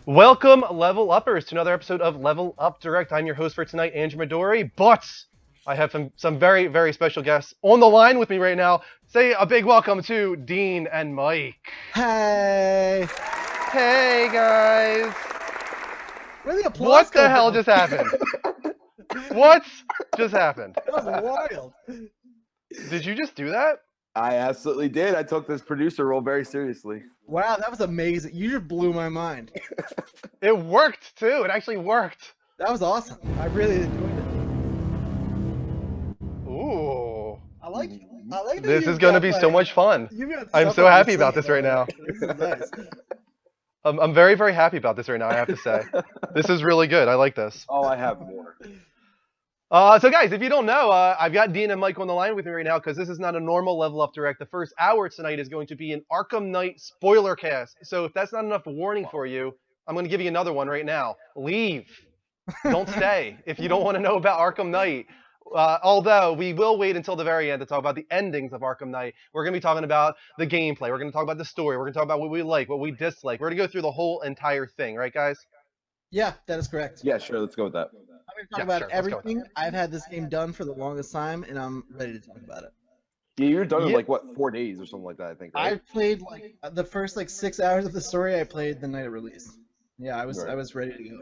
Welcome, Level Uppers, to another episode of Level Up Direct. I'm your host for tonight, Andrew Midori, but I have some very, very special guests on the line with me right now. Say a big welcome to Dean and Mike. Hey! Hey, guys. Where the applause What the come hell from? just happened? What just happened? That was wild. Did you just do that? I absolutely did. I took this producer role very seriously. Wow, that was amazing. You just blew my mind. It worked, too. It actually worked. That was awesome. I really enjoyed it. Ooh. I like that This you've is going to got, be like, so much fun. you've got I'm stuff so up your happy about sleeve, this right now. This is nice. I'm very, very happy about this right now, I have to say. This is really good. I like this. Oh, I have more. So guys, if you don't know, I've got Dean and Mike on the line with me right now because this is not a normal Level Up Direct. The first hour tonight is going to be an Arkham Knight Spoilercast. So if that's not enough warning for you, I'm going to give you another one right now. Leave. Don't stay if you don't want to know about Arkham Knight. Although we will wait until the very end to talk about the endings of Arkham Knight. We're going to be talking about the gameplay. We're going to talk about the story. We're going to talk about what we like, what we dislike. We're going to go through the whole entire thing. Right, guys? Yeah, that is correct. Yeah, sure. Let's go with that. I'm going to talk Yeah, about sure, let's go with everything. I've had this game done for the longest time, and I'm ready to talk about it. Yeah, you're done in Yeah. like what 4 days or something like that. I think. I Right? played like the first 6 hours of the story. I played the night of release. Yeah, I was Right. ready to go.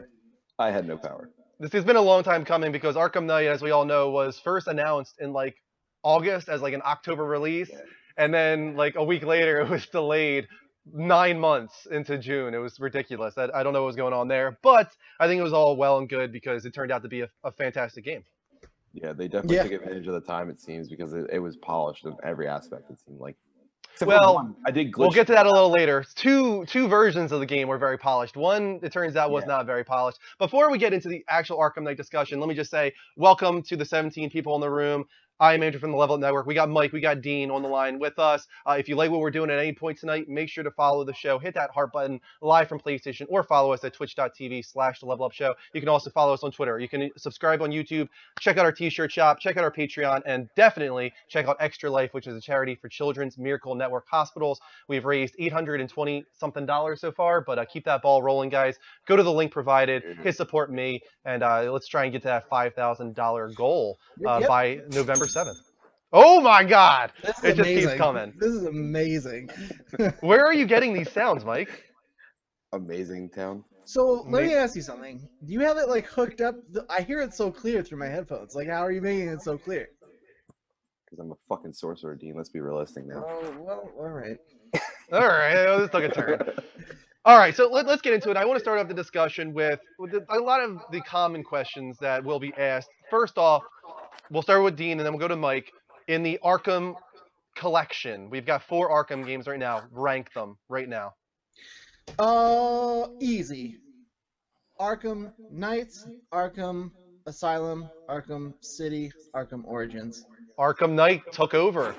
I had no power. This has been a long time coming because Arkham Knight, as we all know, was first announced in like August as like an October release, Yeah. and then like a week later it was delayed 9 months into June. It was ridiculous. I don't know what was going on there, but I think it was all well and good because it turned out to be a fantastic game. Yeah, they definitely Yeah. took advantage of the time. It seems because it was polished in every aspect. It seemed like. Except for Well, one. I did glitch. We'll get to that a little later. Two versions of the game were very polished. One, it turns out, was Yeah. not very polished. Before we get into the actual Arkham Knight discussion, let me just say welcome to the 17 people in the room. I'm Andrew from the Level Up Network. We got Mike, we got Dean on the line with us. If you like what we're doing at any point tonight, make sure to follow the show. Hit that heart button live from PlayStation or follow us at twitch.tv/The Level Up Show. You can also follow us on Twitter. You can subscribe on YouTube, check out our t-shirt shop, check out our Patreon, and definitely check out Extra Life, which is a charity for Children's Miracle Network hospitals. We've raised $820-something so far, but keep that ball rolling, guys. Go to the link provided, hit support me, and let's try and get to that $5,000 goal Yep. by November 7th. Oh my God! This is It just amazing. keeps coming. This is amazing. Where are you getting these sounds, Mike? Amazing town. So let me ask you something. Do you have it like hooked up? I hear it so clear through my headphones. Like, how are you making it so clear? Because I'm a fucking sorcerer, Dean. Let's be realistic now. Oh well, all right. All right, this took a turn. All right, so let's get into it. I want to start off the discussion with a lot of the common questions that will be asked. First off, we'll start with Dean, and then we'll go to Mike. In the Arkham collection, we've got 4 Arkham games right now. Rank them right now. Easy. Arkham Knights, Arkham Asylum, Arkham City, Arkham Origins. Arkham Knight took over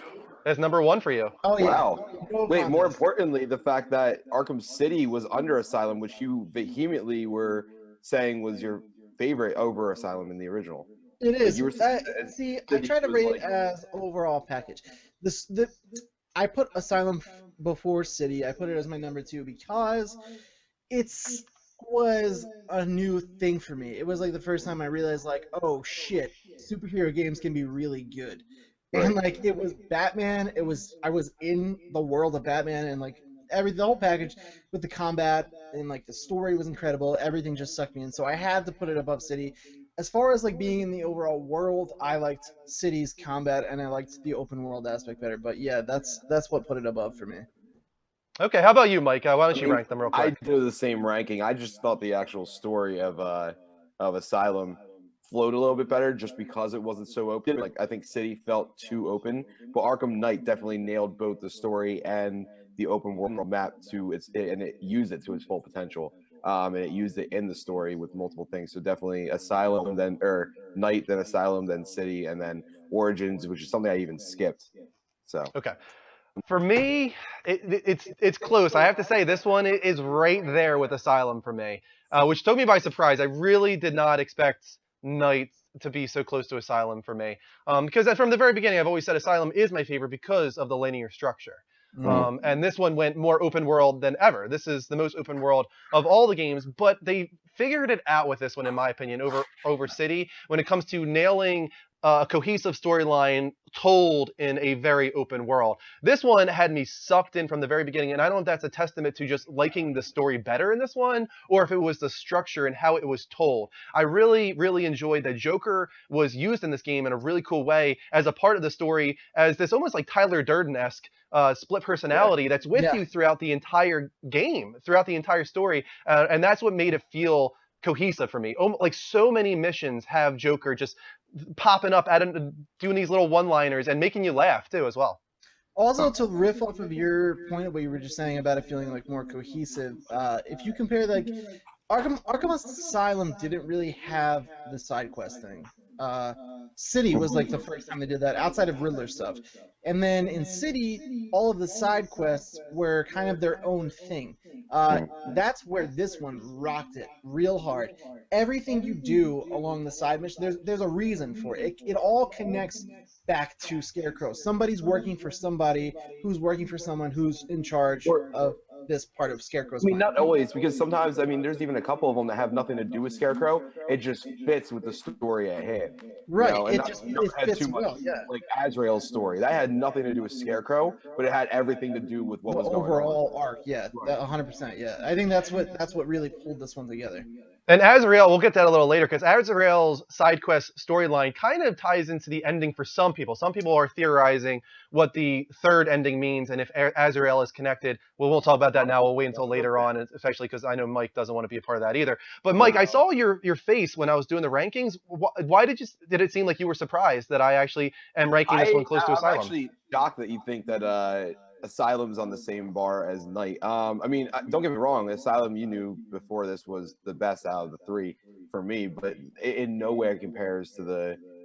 as number 1 for you. Oh yeah. Wow. No Wait, more contest. importantly, the fact that Arkham City was under Asylum, which you vehemently were saying was your favorite over Asylum in the original. It is. you were saying that See, I City try to was rate like- it as overall package. I put Asylum before City. I put it as my number 2 because it's was a new thing for me. It was like the first time I realized, like, oh shit, superhero games can be really good. And like, it was Batman. I was in the world of Batman, and like the whole package with the combat and like the story was incredible. Everything just sucked me in, so I had to put it above City. As far as like being in the overall world, I liked City's combat and I liked the open world aspect better. But yeah, that's what put it above for me. Okay, how about you, Mike? Why don't you I mean, rank them real I quick? do the same ranking. I just thought the actual story of Asylum flowed a little bit better just because it wasn't so open. Like I think City felt too open, but Arkham Knight definitely nailed both the story and the open world map to and it used it to its full potential. And it used it in the story with multiple things. So definitely Asylum, then Knight, then Asylum, then City, and then Origins, which is something I even skipped. So Okay. For me, it's close. I have to say this one is right there with Asylum for me, which took me by surprise. I really did not expect Knight to be so close to Asylum for me, because from the very beginning I've always said Asylum is my favorite because of the linear structure. And this one went more open world than ever. This is the most open world of all the games, but they figured it out with this one, in my opinion, over City when it comes to nailing a cohesive storyline told in a very open world. This one had me sucked in from the very beginning, and I don't know if that's a testament to just liking the story better in this one, or if it was the structure and how it was told. I really, really enjoyed that Joker was used in this game in a really cool way as a part of the story, as this almost like Tyler Durden-esque split personality that's with you throughout the entire game, throughout the entire story, and that's what made it feel cohesive for me. Like so many missions have Joker just popping up, doing these little one-liners and making you laugh too as well. Also, to riff off of your point of what you were just saying about it feeling like more cohesive, if you compare like Arkham Asylum didn't really have the side quest thing. City was like the first time they did that outside of Riddler stuff. And then in City, all of the side quests were kind of their own thing. That's where this one rocked it real hard. Everything you do along the side mission, there's a reason for it. It all connects back to Scarecrow. Somebody's working for somebody who's working for someone who's in charge of this part of Scarecrow's mind. Not always, because sometimes, there's even a couple of them that have nothing to do with Scarecrow. It just fits with the story at hand. Right, it fits too much, well, yeah. Like Azrael's story. That had nothing to do with Scarecrow, but it had everything to do with what was going on. The overall arc, yeah, 100%, yeah. I think that's what really pulled this one together. And Azrael, we'll get to that a little later, because Azrael's side quest storyline kind of ties into the ending for some people. Some people are theorizing what the third ending means, and if Azrael is connected. Well, we'll talk about that now. We'll wait until later on, especially because I know Mike doesn't want to be a part of that either. But Mike, I saw your face when I was doing the rankings. Why did it seem like you were surprised that I actually am ranking this one close to Asylum? I'm actually shocked that you think that Asylum's on the same bar as Night. Don't get me wrong, Asylum you knew before this was the best out of the three for me, but in no way compares to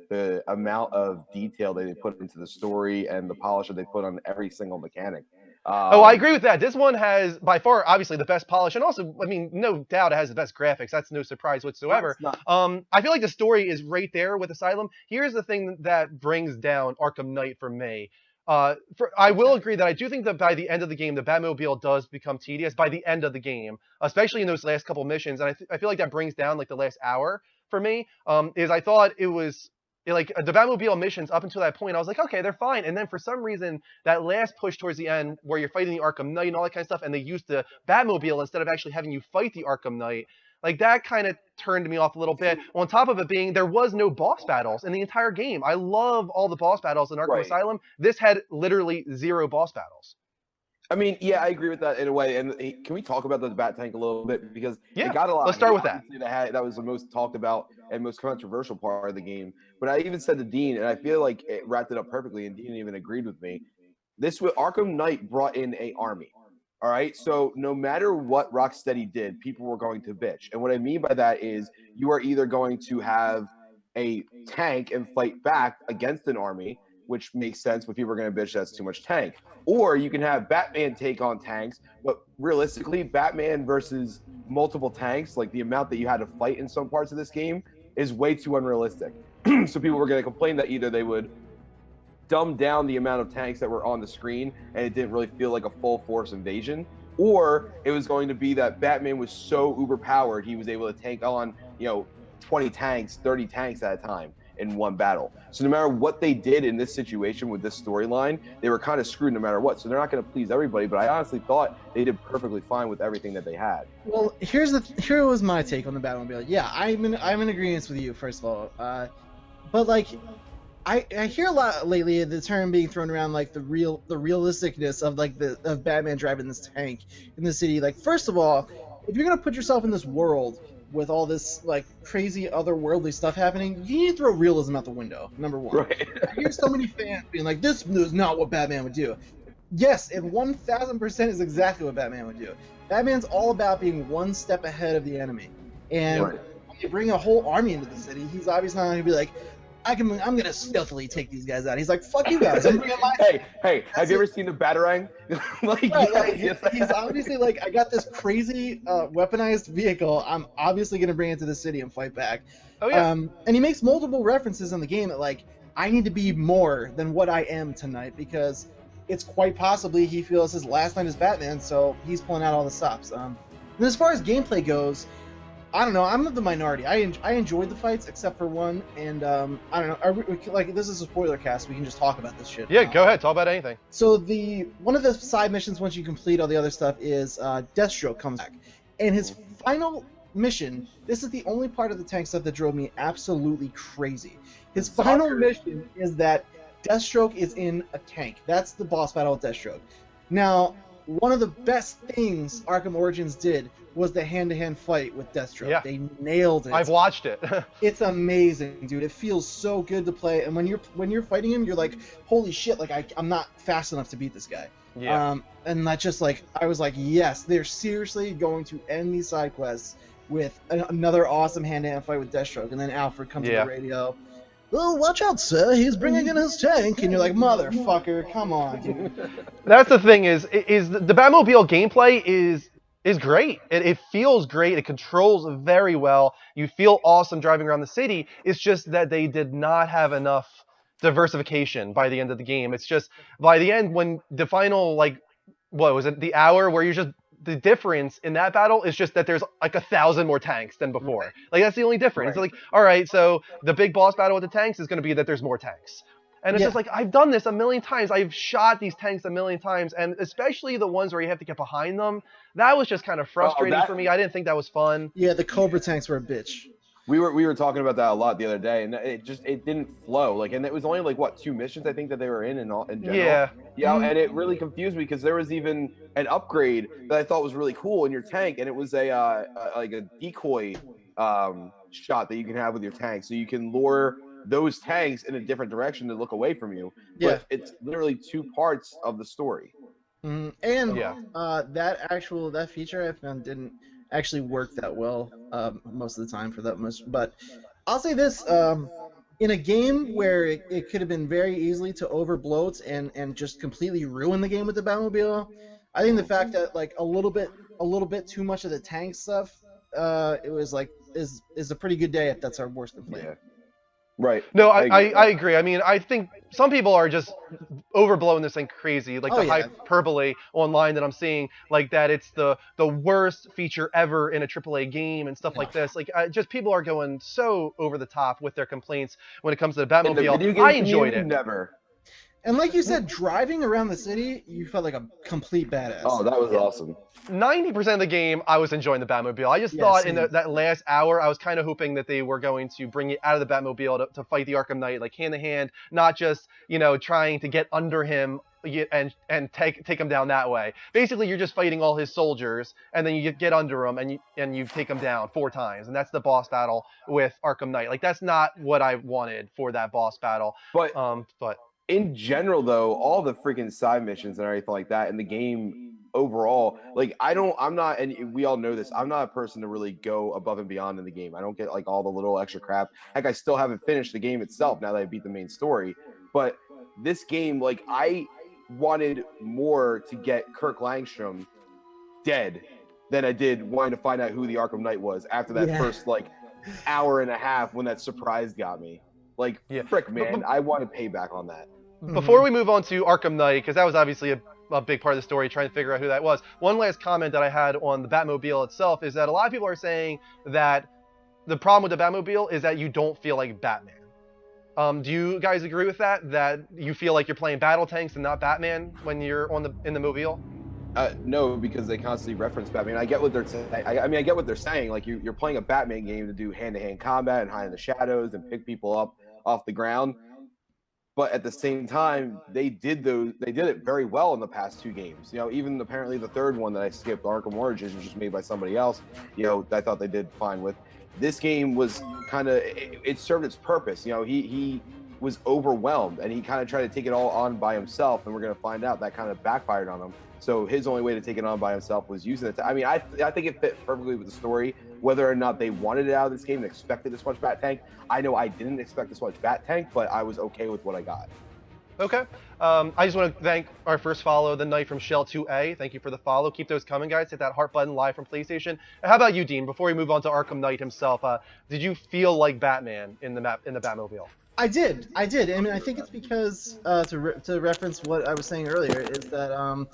the amount of detail that they put into the story and the polish that they put on every single mechanic. I agree with that. This one has by far, obviously, the best polish, and also, no doubt, it has the best graphics. That's no surprise whatsoever. I feel like the story is right there with Asylum. Here's the thing that brings down Arkham Knight for me. I will agree that I do think that by the end of the game, the Batmobile does become tedious by the end of the game, especially in those last couple missions. And I feel like that brings down like the last hour for me. Is I thought it was like the Batmobile missions up until that point, I was like, okay, they're fine. And then for some reason, that last push towards the end where you're fighting the Arkham Knight and all that kind of stuff, and they used the Batmobile instead of actually having you fight the Arkham Knight, like that kind of turned me off a little bit. On top of it being, there was no boss battles in the entire game. I love all the boss battles in Arkham Asylum. This had literally 0 boss battles. I agree with that in a way. And can we talk about the Bat Tank a little bit? Because it got a lot. Let's start with that. That was the most talked about and most controversial part of the game. But I even said to Dean, and I feel like it wrapped it up perfectly, and Dean even agreed with me. Arkham Knight brought in an army. All right, so no matter what Rocksteady did, people were going to bitch. And what I mean by that is you are either going to have a tank and fight back against an army, which makes sense, but people are going to bitch that's too much tank. Or you can have Batman take on tanks, but realistically, Batman versus multiple tanks, like the amount that you had to fight in some parts of this game, is way too unrealistic. So people were going to complain that either they would dumb down the amount of tanks that were on the screen and it didn't really feel like a full force invasion, or it was going to be that Batman was so uber powered he was able to tank on 20 tanks, 30 tanks at a time in one battle. So no matter what they did in this situation with this storyline, they were kind of screwed no matter what. So they're not going to please everybody, but I honestly thought they did perfectly fine with everything that they had. Well, here was my take on the Batmobile. Yeah, I'm in agreement with you, first of all. But like, I hear a lot lately the term being thrown around, like the realisticness of of Batman driving this tank in the city. Like, first of all, if you're gonna put yourself in this world with all this like crazy otherworldly stuff happening, you need to throw realism out the window. Number one. Right. I hear so many fans being like, "This is not what Batman would do." Yes, it 1,000% is exactly what Batman would do. Batman's all about being one step ahead of the enemy, and when you bring a whole army into the city, he's obviously not gonna be like, I'm gonna stealthily take these guys out. He's like, fuck you guys. I'm bringing my hey, have you ever seen the Batarang? He's obviously like, I got this crazy weaponized vehicle. I'm obviously gonna bring it to the city and fight back. Oh yeah. And he makes multiple references in the game that like, I need to be more than what I am tonight, because it's quite possibly he feels his last night as Batman, so he's pulling out all the stops. And as far as gameplay goes, I don't know. I'm of the minority. I enjoyed the fights except for one, and I don't know. Like, this is a spoiler cast. We can just talk about this shit. Yeah, go ahead. Talk about anything. So one of the side missions, once you complete all the other stuff, is Deathstroke comes back, and his final mission. This is the only part of the tank stuff that drove me absolutely crazy. His final mission is that Deathstroke is in a tank. That's the boss battle with Deathstroke. Now, one of the best things Arkham Origins did was the hand-to-hand fight with Deathstroke. Yeah. They nailed it. I've watched it. It's amazing, dude. It feels so good to play. And when you're fighting him, you're like, holy shit! Like I'm not fast enough to beat this guy. Yeah. And that just like I was like, yes, they're seriously going to end these side quests with another awesome hand-to-hand fight with Deathstroke. And then Alfred comes to the radio. Oh, watch out, sir! He's bringing in his tank, and you're like, motherfucker, come on, dude. That's the thing is the Batmobile gameplay is great. It feels great. It controls very well. You feel awesome driving around the city. It's just that they did not have enough diversification by the end of the game. It's just by the end when the final, like, what was it, the hour where you just, the difference in that battle is just that there's like 1,000 more tanks than before. Like, that's the only difference. It's like, all right, so the big boss battle with the tanks is going to be that there's more tanks. And it's just like, I've done this a million times. I've shot these tanks a million times. And especially the ones where you have to get behind them. That was just kind of frustrating for me. I didn't think that was fun. Yeah, the Cobra tanks were a bitch. We were talking about that a lot the other day, and it didn't flow. Like, and it was only like, what, 2 missions I think that they were in general. Yeah. Yeah, and it really confused me because there was even an upgrade that I thought was really cool in your tank, and it was like a decoy shot that you can have with your tank, so you can lure those tanks in a different direction to look away from you. But it's literally 2 parts of the story. And that feature I found didn't actually work that well most of the time for that much. But I'll say this, in a game where it could have been very easily to overbloat and just completely ruin the game with the Batmobile, I think the fact that like a little bit too much of the tank stuff, it was like is a pretty good day if that's our worst complaint. Yeah. Right. No, I agree. I mean, I think some people are just overblowing this thing crazy. Like hyperbole online that I'm seeing, like that it's the worst feature ever in a AAA game and stuff like this. Like, just people are going so over the top with their complaints when it comes to the Batmobile. I enjoyed it. Never. And like you said, driving around the city, you felt like a complete badass. Oh, that was awesome. 90% of the game, I was enjoying the Batmobile. I just thought in that last hour, I was kind of hoping that they were going to bring it out of the Batmobile to fight the Arkham Knight, like hand-to-hand, not just, trying to get under him and take him down that way. Basically, you're just fighting all his soldiers, and then you get under him, and you take him down 4 times, and that's the boss battle with Arkham Knight. Like, that's not what I wanted for that boss battle. But in general, though, all the freaking side missions and everything like that in the game overall, like I'm not, and we all know this, I'm not a person to really go above and beyond in the game. I don't get like all the little extra crap. Heck, I still haven't finished the game itself now that I beat the main story. But this game, like, I wanted more to get Kirk Langstrom dead than I did wanting to find out who the Arkham Knight was after that first like hour and a half when that surprise got me. Like, frick, man, I wanted payback on that. Before we move on to Arkham Knight, because that was obviously a big part of the story, trying to figure out who that was, one last comment that I had on the Batmobile itself is that a lot of people are saying that the problem with the Batmobile is that you don't feel like Batman. Do you guys agree with that? That you feel like you're playing battle tanks and not Batman when you're in the mobile? No, because they constantly reference Batman. I get what they're saying. I get what they're saying. Like, you're playing a Batman game to do hand-to-hand combat and hide in the shadows and pick people up off the ground. But at the same time, they did it very well in the past 2 games. Even apparently the third one that I skipped, Arkham Origins, was just made by somebody else. I thought they did fine with. This game was kind of, it served its purpose. He was overwhelmed and he kind of tried to take it all on by himself, and we're going to find out that kind of backfired on him. So his only way to take it on by himself was using it. I think it fit perfectly with the story. Whether or not they wanted it out of this game and expected this much Bat Tank, I know I didn't expect this much Bat Tank, but I was okay with what I got. Okay. I just want to thank our first follow, the Knight from Shell 2A. Thank you for the follow. Keep those coming, guys. Hit that heart button live from PlayStation. And how about you, Dean? Before we move on to Arkham Knight himself, did you feel like Batman in the Batmobile? I did. I mean, I think it's because to reference what I was saying earlier is that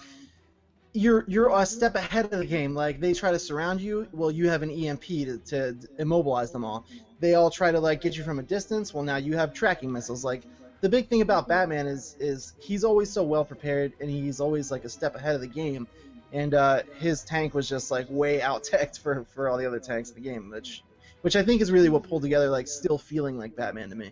you're a step ahead of the game. Like they try to surround you, well, you have an EMP to immobilize them all. They all try to like get you from a distance. Well, now you have tracking missiles. Like the big thing about Batman is he's always so well prepared, and he's always like a step ahead of the game. And his tank was just like way out teched for all the other tanks in the game, which I think is really what pulled together like still feeling like Batman to me.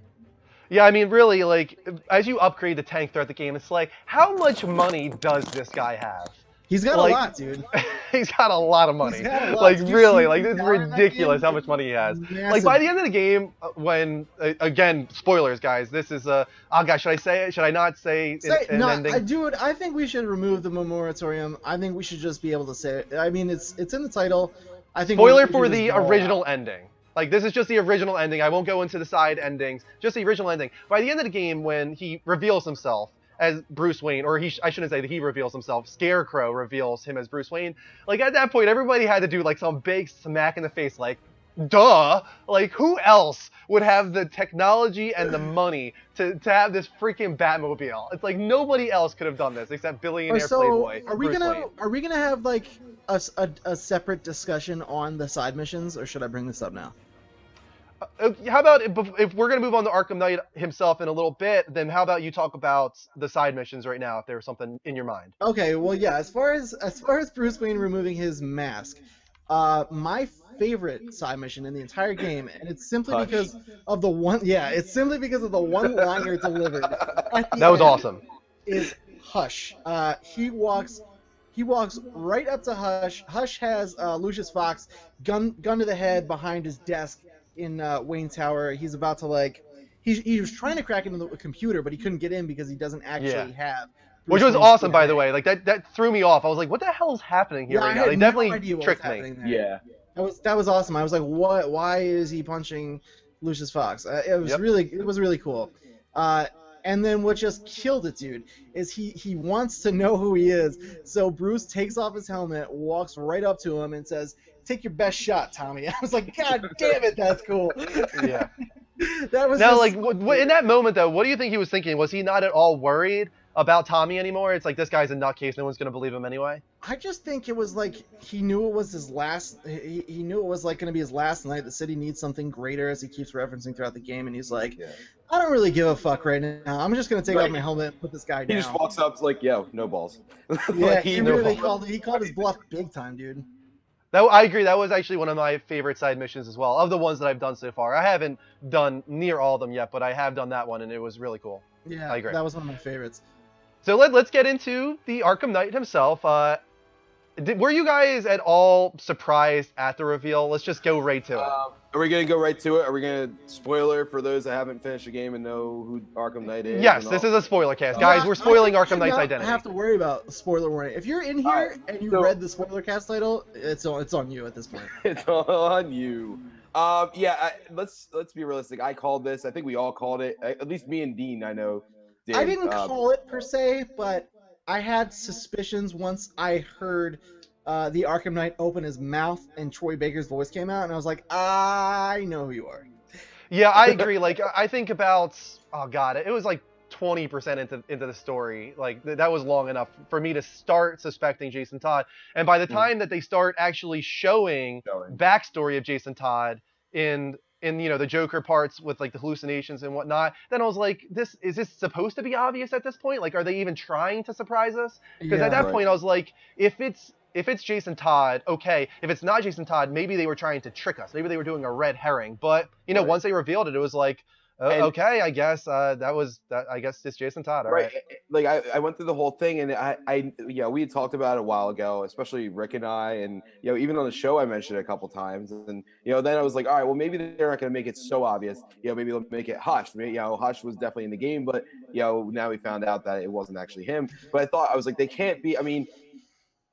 Yeah, I mean, really, like, as you upgrade the tank throughout the game, it's like, how much money does this guy have? He's got Like, a lot, dude. He's got a lot of money. He's got a lot. Like, Did you really, see like, the it's guy in that ridiculous game? how much money he has. Like, Massive. by the end of the game, when, again, spoilers, guys, this is oh, gosh, should I say it? Should I not say an No, ending? I think we should remove the moratorium. I think we should just be able to say it. I mean, it's in the title. I think Spoiler we for should the just go all original out. ending. Like, this is just the original ending. I won't go into the side endings. Just the original ending. By the end of the game, when he reveals himself as Bruce Wayne, or I shouldn't say that he reveals himself, Scarecrow reveals him as Bruce Wayne. Like, at that point, everybody had to do, like, some big smack in the face, like, duh! Like, who else would have the technology and the money to have this freaking Batmobile? It's like, nobody else could have done this except billionaire Playboy are we Bruce Wayne. gonna have like a separate discussion on the side missions, or should I bring this up now? How about if we're going to move on to Arkham Knight himself in a little bit, then how about you talk about the side missions right now, if there's something in your mind? Okay, well, yeah. As far as Bruce Wayne removing his mask, my favorite side mission in the entire game, and it's simply Hush. because of the one. Yeah, it's simply because of the one-liner delivered. At the That was end awesome. Is Hush? He walks right up to Hush. Hush has Lucius Fox gun to the head behind his desk in Wayne Tower. He's about to like. He was trying to crack into the computer, but he couldn't get in because he doesn't actually have. Which Bruce was Wayne's awesome, by the DNA. way. Like, that threw me off. I was like, what the hell is happening here Yeah, right I now? had They no definitely idea what tricked was me. happening there. Yeah. That was awesome. I was like, what? Why is he punching Lucius Fox? It was Yep. really cool. And then what just killed it, dude, is he wants to know who he is. So Bruce takes off his helmet, walks right up to him, and says, "Take your best shot, Tommy." I was like, God damn it, that's cool. Yeah. That was Now, just- like, in that moment, though, what do you think he was thinking? Was he not at all worried about Tommy anymore? It's like, this guy's a nutcase. No one's going to believe him anyway. I just think it was like he knew it was his last. He knew it was like going to be his last night. The city needs something greater, as he keeps referencing throughout the game. And he's like, I don't really give a fuck right now. I'm just going to take off my helmet and put this guy He down. just walks up, it's like, yo, no balls. Yeah, Like, he no really balls. he called his bluff big time, dude. I agree. That was actually one of my favorite side missions as well, of the ones that I've done so far. I haven't done near all of them yet, but I have done that one, and it was really cool. Yeah, I agree. that was one of my favorites. So let's get into the Arkham Knight himself. Were you guys at all surprised at the reveal? Let's just go right to it. Are we going to go right to it? Are we going to spoiler for those that haven't finished the game and know who Arkham Knight is? Yes, and this all? is a spoiler cast. Guys, we're spoiling I Arkham Knight's identity. have to worry about spoiler warning. If you're in here Alright, and you so- read the spoiler cast title, it's on you at this point. It's all on you. Let's be realistic. I called this. I think we all called it. At least me and Dean, I know. Did. I didn't call it per se, but I had suspicions once I heard the Arkham Knight open his mouth and Troy Baker's voice came out, and I was like, I know who you are. Yeah, I agree. Like, I think about, oh god, it was like 20% into the story. Like, that was long enough for me to start suspecting Jason Todd. And by the time that they start actually showing backstory of Jason Todd in the Joker parts with like the hallucinations and whatnot, then I was like, is this supposed to be obvious at this point? Like, are they even trying to surprise us? Because at that point I was like, if it's Jason Todd, okay. If it's not Jason Todd, maybe they were trying to trick us. Maybe they were doing a red herring. But once they revealed it, it was like, okay, I guess I guess it's Jason Todd. All right. Like I went through the whole thing, and we had talked about it a while ago, especially Rick and I, and even on the show I mentioned it a couple times, and then I was like, all right, well maybe they're not going to make it so obvious. Maybe they'll make it Hush. Maybe, Hush was definitely in the game, but now we found out that it wasn't actually him. But I was like, they can't be. I mean,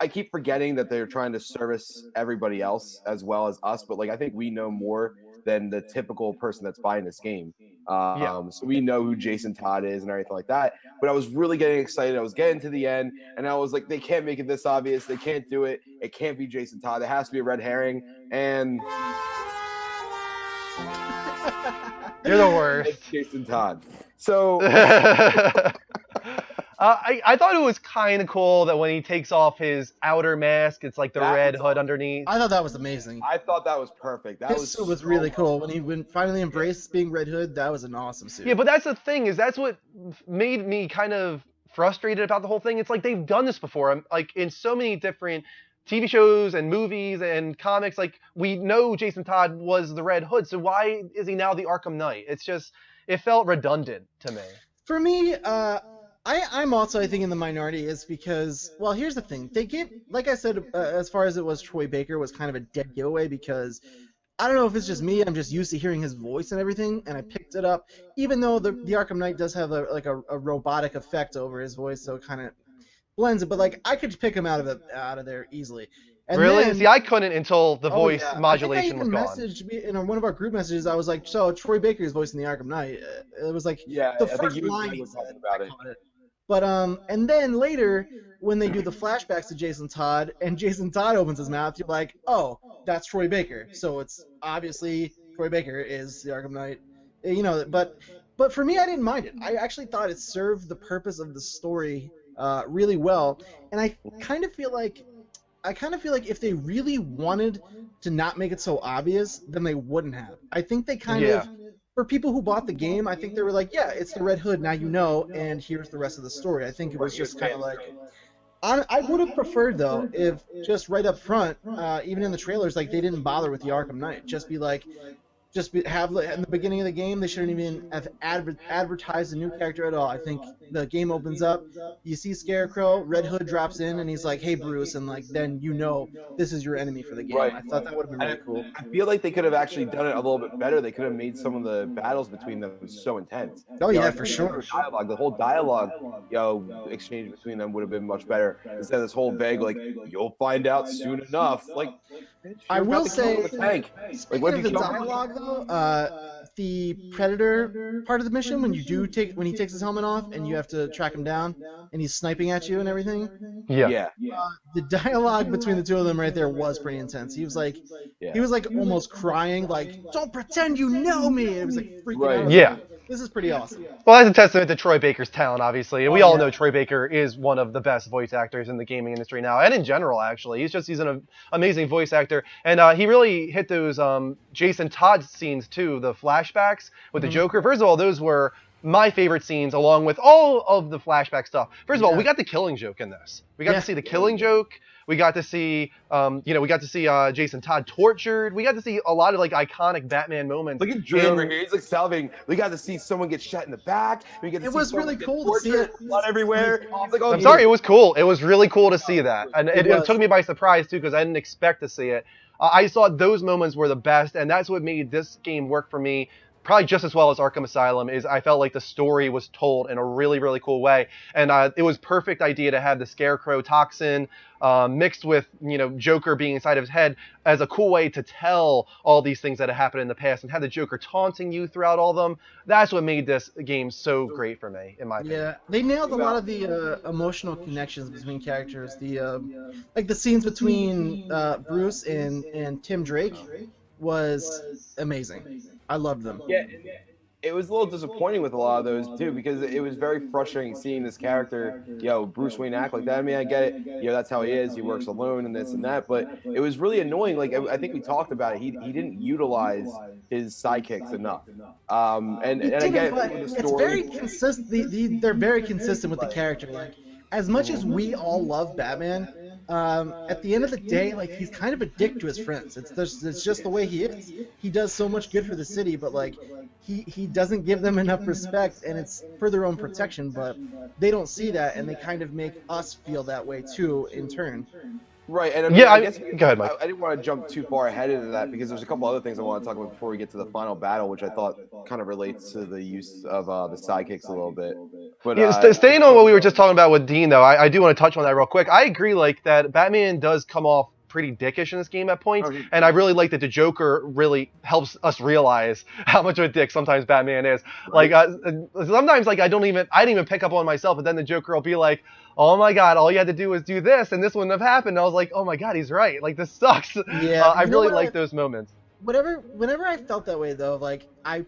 I keep forgetting that they're trying to service everybody else as well as us, but like I think we know more than the typical person that's buying this game. So we know who Jason Todd is and everything like that. But I was really getting excited. I was getting to the end, and I was like, they can't make it this obvious. They can't do it. It can't be Jason Todd. It has to be a red herring. And You're the worst. It's Jason Todd. So I thought it was kind of cool that when he takes off his outer mask, it's like the That red was hood awesome. underneath. I thought that was amazing. I thought that was perfect. That His suit was so really cool. well. When he finally embraced being Red Hood, that was an awesome suit. Yeah, but that's the thing, is that's what made me kind of frustrated about the whole thing. It's like they've done this before. Like in so many different TV shows and movies and comics. Like we know Jason Todd was the Red Hood, so why is he now the Arkham Knight? It's just it felt redundant to me. For me, I'm also, I think, in the minority is because, well, here's the thing. They get, like I said, as far as it was, Troy Baker was kind of a dead giveaway because I don't know if it's just me. I'm just used to hearing his voice and everything, and I picked it up. Even though the Arkham Knight does have a robotic effect over his voice, so it kind of blends it. But like I could pick him out of there easily. And Really? then, See, I couldn't until the oh, voice yeah. modulation was I think I gone. even messaged me in one of our group messages. I was like, "So Troy Baker's voice in the Arkham Knight." It was like Yeah, the I think first you line and he were said. talking about I it. caught it. But and then later when they do the flashbacks to Jason Todd and Jason Todd opens his mouth, you're like, "Oh, that's Troy Baker." So it's obviously Troy Baker is the Arkham Knight. You know, but for me, I didn't mind it. I actually thought it served the purpose of the story really well, and I kind of feel like if they really wanted to not make it so obvious, then they wouldn't have. I think they kind Yeah. of, for people who bought the game, I think they were like, yeah, it's the Red Hood, now you know, and here's the rest of the story. I think it was just kind of like, I would have preferred, though, if just right up front, even in the trailers, like, they didn't bother with the Arkham Knight. Just be like, have in the beginning of the game, they shouldn't even have advertised a new character at all. I think the game opens up, you see Scarecrow, Red Hood drops in, and he's like, "Hey, Bruce," and like then you know this is your enemy for the game. Right. I thought that would have been really cool. I feel like they could have actually done it a little bit better. They could have made some of the battles between them so intense. Oh You know, yeah, like, for sure. the whole dialogue, exchange between them would have been much better instead of this whole vague, like, you'll find out soon enough. Like, I you're will about to kill say, the tank. speaking what if of you the kill him? dialogue though, the Predator part of the mission when he takes his helmet off and you have to track him down and he's sniping at you and everything. Yeah. The dialogue between the two of them right there was pretty intense. He was like almost crying, like, "Don't pretend you know me." It was like freaking Right. out. I was Yeah. like, this is pretty awesome. Well, that's a testament to Troy Baker's talent, obviously. And we Oh, all yeah. know Troy Baker is one of the best voice actors in the gaming industry now, and in general, actually. He's an amazing voice actor. And he really hit those Jason Todd scenes, too, the flashbacks with the Joker. First of all, those were my favorite scenes, along with all of the flashback stuff. First of all, we got the Killing Joke in this. We got to see the Killing Joke. We got to see, Jason Todd tortured. We got to see a lot of like iconic Batman moments. Look at Drew over here. He's like salivating. We got to see someone get shot in the back. We get to It see was someone really get cool to see tortured, it. blood everywhere. It's like, oh, I'm sorry, it was cool. It was really cool to see that, and it was. took me by surprise too because I didn't expect to see it. I thought those moments were the best, and that's what made this game work for me. Probably just as well as Arkham Asylum is I felt like the story was told in a really, really cool way. And it was perfect idea to have the Scarecrow toxin mixed with, Joker being inside of his head as a cool way to tell all these things that have happened in the past and have the Joker taunting you throughout all of them. That's what made this game so great for me, in my opinion. Yeah, they nailed a lot of the emotional connections between characters. The like the scenes between Bruce and Tim Drake was amazing. I loved them. Yeah, it was a little disappointing with a lot of those too because it was very frustrating seeing this character, Bruce Wayne act like that. I mean, I get it, that's how he is. He works alone and this and that, but it was really annoying. Like I think we talked about it. He didn't utilize his sidekicks enough. And I get it But with the it's story. very consistent. They're very consistent with the character. Like, as much as we all love Batman, at the end of the day, like, he's kind of a dick to his friends. It's just the way he is. He does so much good for the city, but like he doesn't give them enough respect, and it's for their own protection. But they don't see that, and they kind of make us feel that way too in turn. Right, and I guess go ahead, Mike. I didn't want to jump too far ahead into that because there's a couple other things I want to talk about before we get to the final battle, which I thought kind of relates to the use of the sidekicks a little bit. But staying on what we were just talking about with Dean, though, I do want to touch on that real quick. I agree, like, that Batman does come off pretty dickish in this game at points, and I really like that the Joker really helps us realize how much of a dick sometimes Batman is. Like, sometimes, like, I didn't even pick up on myself, but then the Joker will be like, "Oh my God, all you had to do was do this, and this wouldn't have happened." And I was like, "Oh my God, he's right. Like, this sucks." Yeah, I really like those moments. whenever I felt that way though, like I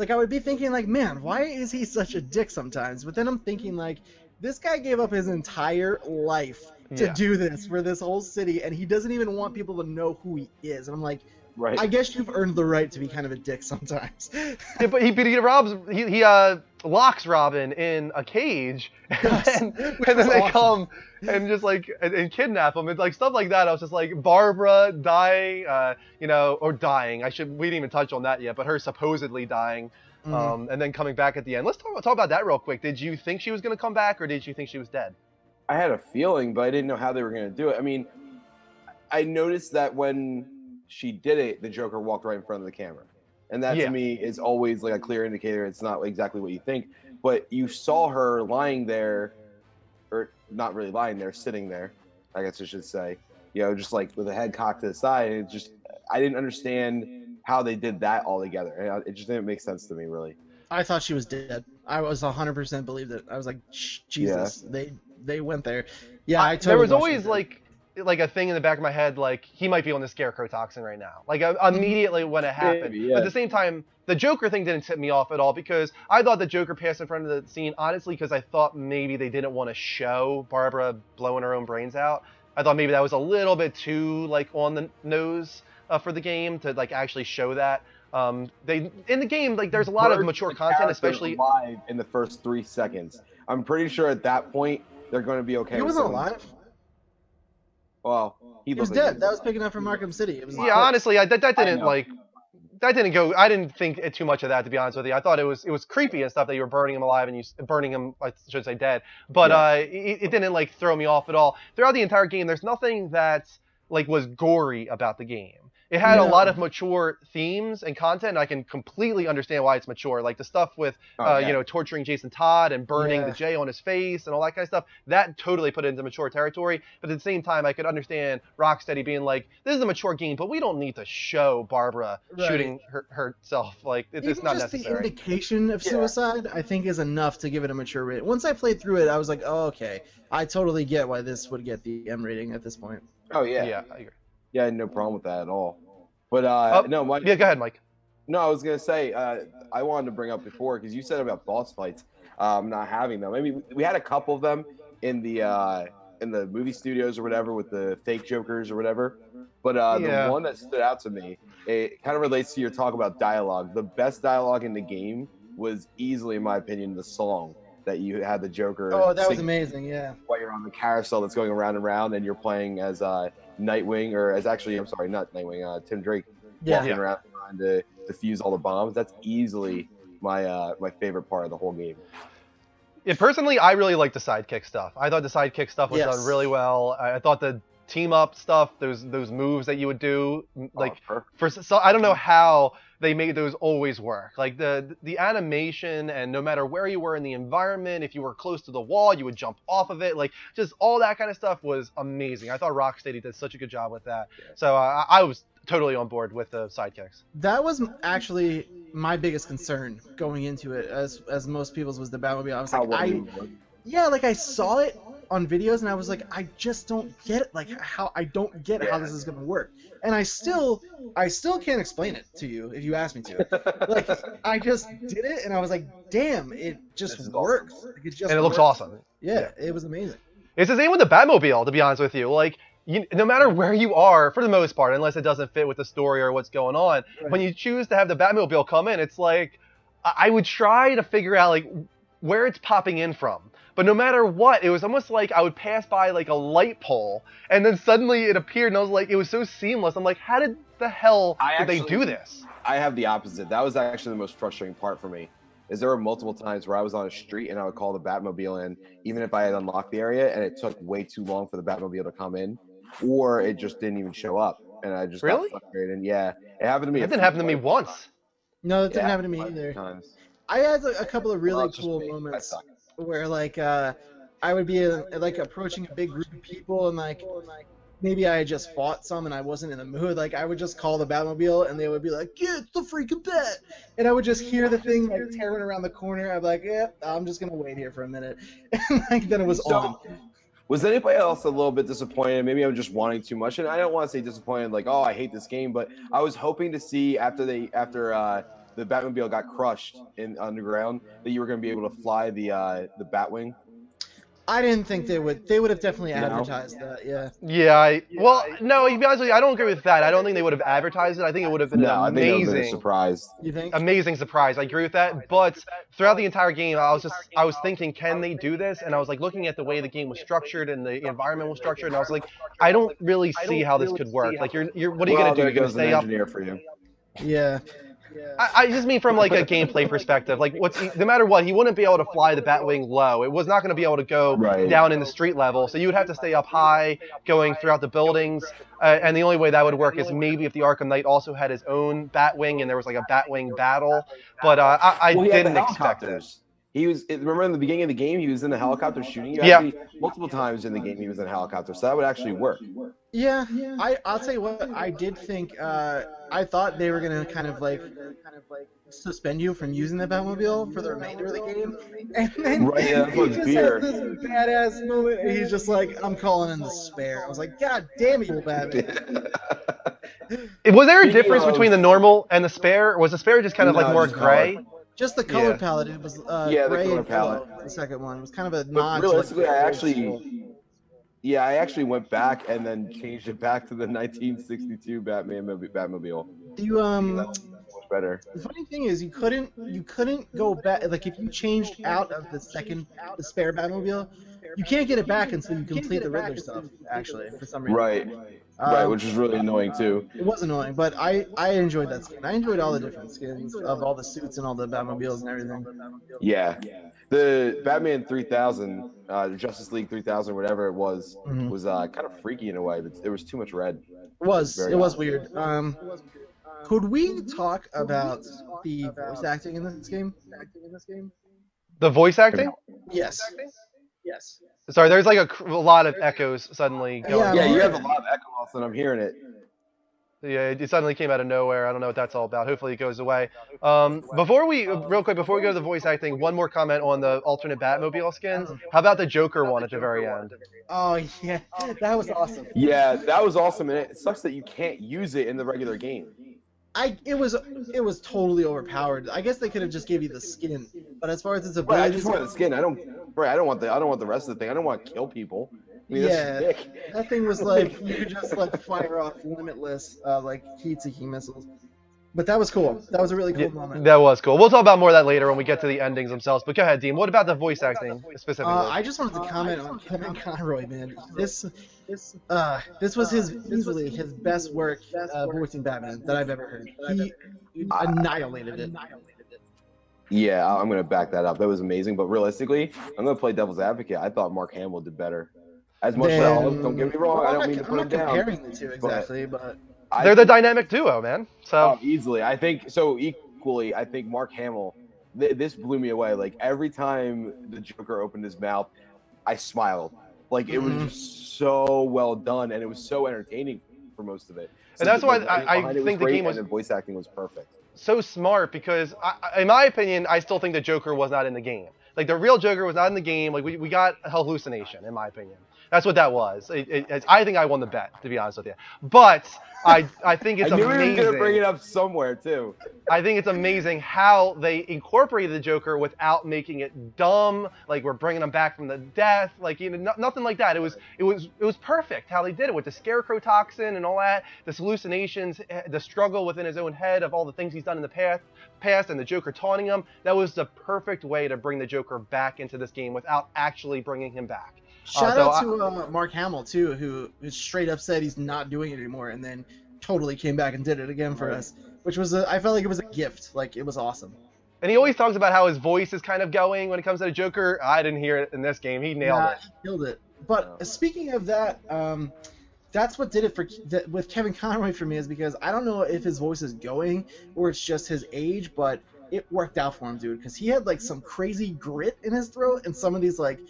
would be thinking like, man, why is he such a dick sometimes? But then I'm thinking like, this guy gave up his entire life to do this for this whole city, and he doesn't even want people to know who he is. And I'm like, Right. I guess you've earned the right to be kind of a dick sometimes. Yeah, but he locks Robin in a cage, and then they come and just like and kidnap him. It's like stuff like that. I was just like, Barbara dying, or dying. We didn't even touch on that yet, but her supposedly dying, and then coming back at the end. Let's talk about that real quick. Did you think she was gonna come back, or did you think she was dead? I had a feeling, but I didn't know how they were going to do it. I mean, I noticed that when she did it, the Joker walked right in front of the camera. And that to me is always like a clear indicator. It's not exactly what you think, but you saw her lying there, or not really lying there, sitting there, I guess I should say, just like with a head cocked to the side. And I didn't understand how they did that all together. And it just didn't make sense to me, really. I thought she was dead. I was 100% believed it. I was like, Jesus, they went there. Yeah, I totally. There was always like a thing in the back of my head, like he might be on the Scarecrow toxin right now. Like immediately when it happened. Maybe, But at the same time, the Joker thing didn't tip me off at all, because I thought the Joker passed in front of the scene, honestly, because I thought maybe they didn't want to show Barbara blowing her own brains out. I thought maybe that was a little bit too like on the nose for the game to like actually show that. In the game, like there's a lot of mature content, especially live in the first 3 seconds. I'm pretty sure at that point they're going to be okay. He wasn't alive. Well, he was dead. That was picking up from Arkham City. It was honestly, that didn't go. I didn't think too much of that, to be honest with you. I thought it was creepy and stuff that you were burning him alive and you burning him, I should say, dead. But it didn't like throw me off at all. Throughout the entire game, there's nothing that like was gory about the game. It had a lot of mature themes and content, and I can completely understand why it's mature. Like the stuff with, torturing Jason Todd and burning the J on his face and all that kind of stuff. That totally put it into mature territory. But at the same time, I could understand Rocksteady being like, this is a mature game, but we don't need to show Barbara shooting herself. Like, it's not necessary. Just the indication of suicide, I think, is enough to give it a mature rating. Once I played through it, I was like, oh, okay. I totally get why this would get the M rating at this point. Oh, yeah. Yeah, I agree. Yeah, I had no problem with that at all. But no, Mike. Yeah, go ahead, Mike. No, I was gonna say I wanted to bring up before, because you said about boss fights, not having them. I mean, we had a couple of them in the movie studios or whatever with the fake Jokers or whatever. But the one that stood out to me, it kind of relates to your talk about dialogue. The best dialogue in the game was easily, in my opinion, the song that you had the Joker. Oh, that was amazing, yeah. While you're on the carousel that's going around and around, and you're playing as Nightwing, or as I'm sorry, not Nightwing, Tim Drake, walking around trying to defuse all the bombs. That's easily my favorite part of the whole game. Yeah, personally, I really like the sidekick stuff. I thought the sidekick stuff was done really well. I thought the team up stuff, those moves that you would do, like so I don't know how they made those always work. Like the animation, and no matter where you were in the environment, if you were close to the wall, you would jump off of it. Like just all that kind of stuff was amazing. I thought Rocksteady did such a good job with that. So I was totally on board with the sidekicks. That was actually my biggest concern going into it, as most people's was the Batmobile. I was like, I saw it on videos and I was like, I just don't get it. Like how how this is gonna work. And I still can't explain it to you if you ask me to. Like I just did it and I was like, damn, it just works. Awesome. Like, it just and it looks awesome. Yeah, it was amazing. It's the same with the Batmobile, to be honest with you. Like no matter where you are, for the most part, unless it doesn't fit with the story or what's going on, when you choose to have the Batmobile come in, it's like I would try to figure out like where it's popping in from. But no matter what, it was almost like I would pass by like a light pole, and then suddenly it appeared, and I was like, it was so seamless. I'm like, how did the hell did they do this? I have the opposite. That was actually the most frustrating part for me. Is there were multiple times where I was on a street and I would call the Batmobile in, even if I had unlocked the area, and it took way too long for the Batmobile to come in, or it just didn't even show up, and I just got frustrated. Yeah, it happened to me. It didn't happen to me once. No, it didn't happen to me either. Times. I had a couple of really cool moments where like I would be like approaching a big group of people, and like maybe I had just fought some and I wasn't in the mood. Like I would just call the Batmobile and they would be like, "Get the freaking bat!" And I would just hear the thing like tearing around the corner. I'd be like, "Yeah, I'm just gonna wait here for a minute," and like then it was on. Was anybody else a little bit disappointed? Maybe I'm just wanting too much, and I don't want to say disappointed, like, oh, I hate this game, but I was hoping to see after the Batmobile got crushed in underground that you were going to be able to fly the Batwing. I didn't think they would. They would have definitely No? advertised that. Yeah. Yeah, well, no, to be honest with you, I don't agree with that. I don't think they would have advertised it. I think it would have been No, I an think that would have been a amazing, surprise. You think? amazing surprise. I agree with that. But throughout the entire game, I was thinking, can they do this? And I was like looking at the way the game was structured and the environment was structured, and I was like, I don't really see how this could work. Like, you're what are you Well, gonna do? there You're gonna goes an stay up. engineer for you. Yeah. I just mean from like a gameplay perspective. Like, no matter what, he wouldn't be able to fly the Batwing low. It was not going to be able to go Right. down in the street level. So you would have to stay up high, going throughout the buildings. And the only way that would work is maybe if the Arkham Knight also had his own Batwing and there was like a Batwing battle. But I Well, he had the didn't expect it. helicopters. Remember in the beginning of the game, he was in the helicopter shooting you. Yeah. Actually, multiple times in the game, he was in a helicopter, so that would actually work. Yeah. I'll tell you what. I did think. I thought they were gonna kind of like suspend you from using the Batmobile for the remainder of the game, and then Right, yeah, that's he what just fear. has this badass moment. And he's just like, "I'm calling in the spare." I was like, "God damn it, you Batman!" Was there a Speaking difference of- between the normal and the spare? Or was the spare just kind of No, like more just gray? color. Just the color Yeah. palette. It was Yeah, the gray color and yellow. palette. The second one it was kind of a But nod. to, realistically, like, I old actually, school. I actually went back and then changed it back to the 1962 Batmobile. You Much better. The funny thing is, you couldn't go back. Like if you changed out of the spare Batmobile, you can't get it back until you complete the Riddler stuff. Actually, for some reason. Right. Right, which is really annoying too. It was annoying, but I enjoyed that skin. I enjoyed all the different skins of all the suits and all the Batmobiles and everything. Yeah. The Batman 3000, Justice League 3000, whatever it was, Mhm. was kind of freaky in a way. There was too much red. It was Very it was odd. weird. Could we talk about the voice acting in this game? The voice acting? Yes. Sorry, there's like a lot of echoes suddenly going. Yeah, Yeah, on. you have a lot of echo all of a sudden. I'm hearing it. Yeah, it suddenly came out of nowhere. I don't know what that's all about. Hopefully it goes away. Before we go to the voice acting, one more comment on the alternate Batmobile skins. How about the Joker one at the very end? Oh yeah, that was awesome. Yeah, that was awesome, and it sucks that you can't use it in the regular game. It was totally overpowered. I guess they could have just gave you the skin, but as far as its Right, I abilities, just want the skin. I don't want the rest of the thing. I don't want to kill people. I mean, yeah, that's sick. that thing was like you could just like fire off limitless like heat-seeking missiles. But that was cool. That was a really cool moment. That was cool. We'll talk about more of that later when we get to the endings themselves. But go ahead, Dean. What about the voice acting specifically? I just wanted to comment on Kevin Conroy, man. This was easily his best work voicing Batman that I've ever heard. He annihilated it. Yeah, I'm gonna back that up. That was amazing. But realistically, I'm gonna play devil's advocate. I thought Mark Hamill did better. As much as don't get me wrong, Well, I don't mean to I'm put him not down. comparing the two exactly, but They're the dynamic duo, man. So Easily. I think so. Equally, I think Mark Hamill. This blew me away. Like every time the Joker opened his mouth, I smiled. Like it was just so well done, and it was so entertaining for most of it. And that's why the I writing behind it was think the great, game was- and the voice acting was perfect. so smart because, in my opinion, I still think the Joker was not in the game. Like the real Joker was not in the game. Like we got a hallucination, in my opinion. That's what that was. I think I won the bet, to be honest with you. But I think it's I knew amazing. we were gonna bring it up somewhere too. I think it's amazing how they incorporated the Joker without making it dumb. Like we're bringing him back from the death. Like nothing like that. It was perfect how they did it with the Scarecrow toxin and all that. The hallucinations, the struggle within his own head of all the things he's done in the past, and the Joker taunting him. That was the perfect way to bring the Joker back into this game without actually bringing him back. shout out to Mark Hamill too, who straight up said he's not doing it anymore, and then totally came back and did it again for us, which was I felt like it was a gift. Like it was awesome. And he always talks about how his voice is kind of going when it comes to the Joker. I didn't hear it in this game. He nailed it. He killed it. But speaking of that, that's what did it with Kevin Conroy for me, is because I don't know if his voice is going or it's just his age, but it worked out for him, dude, because he had like some crazy grit in his throat and some of these like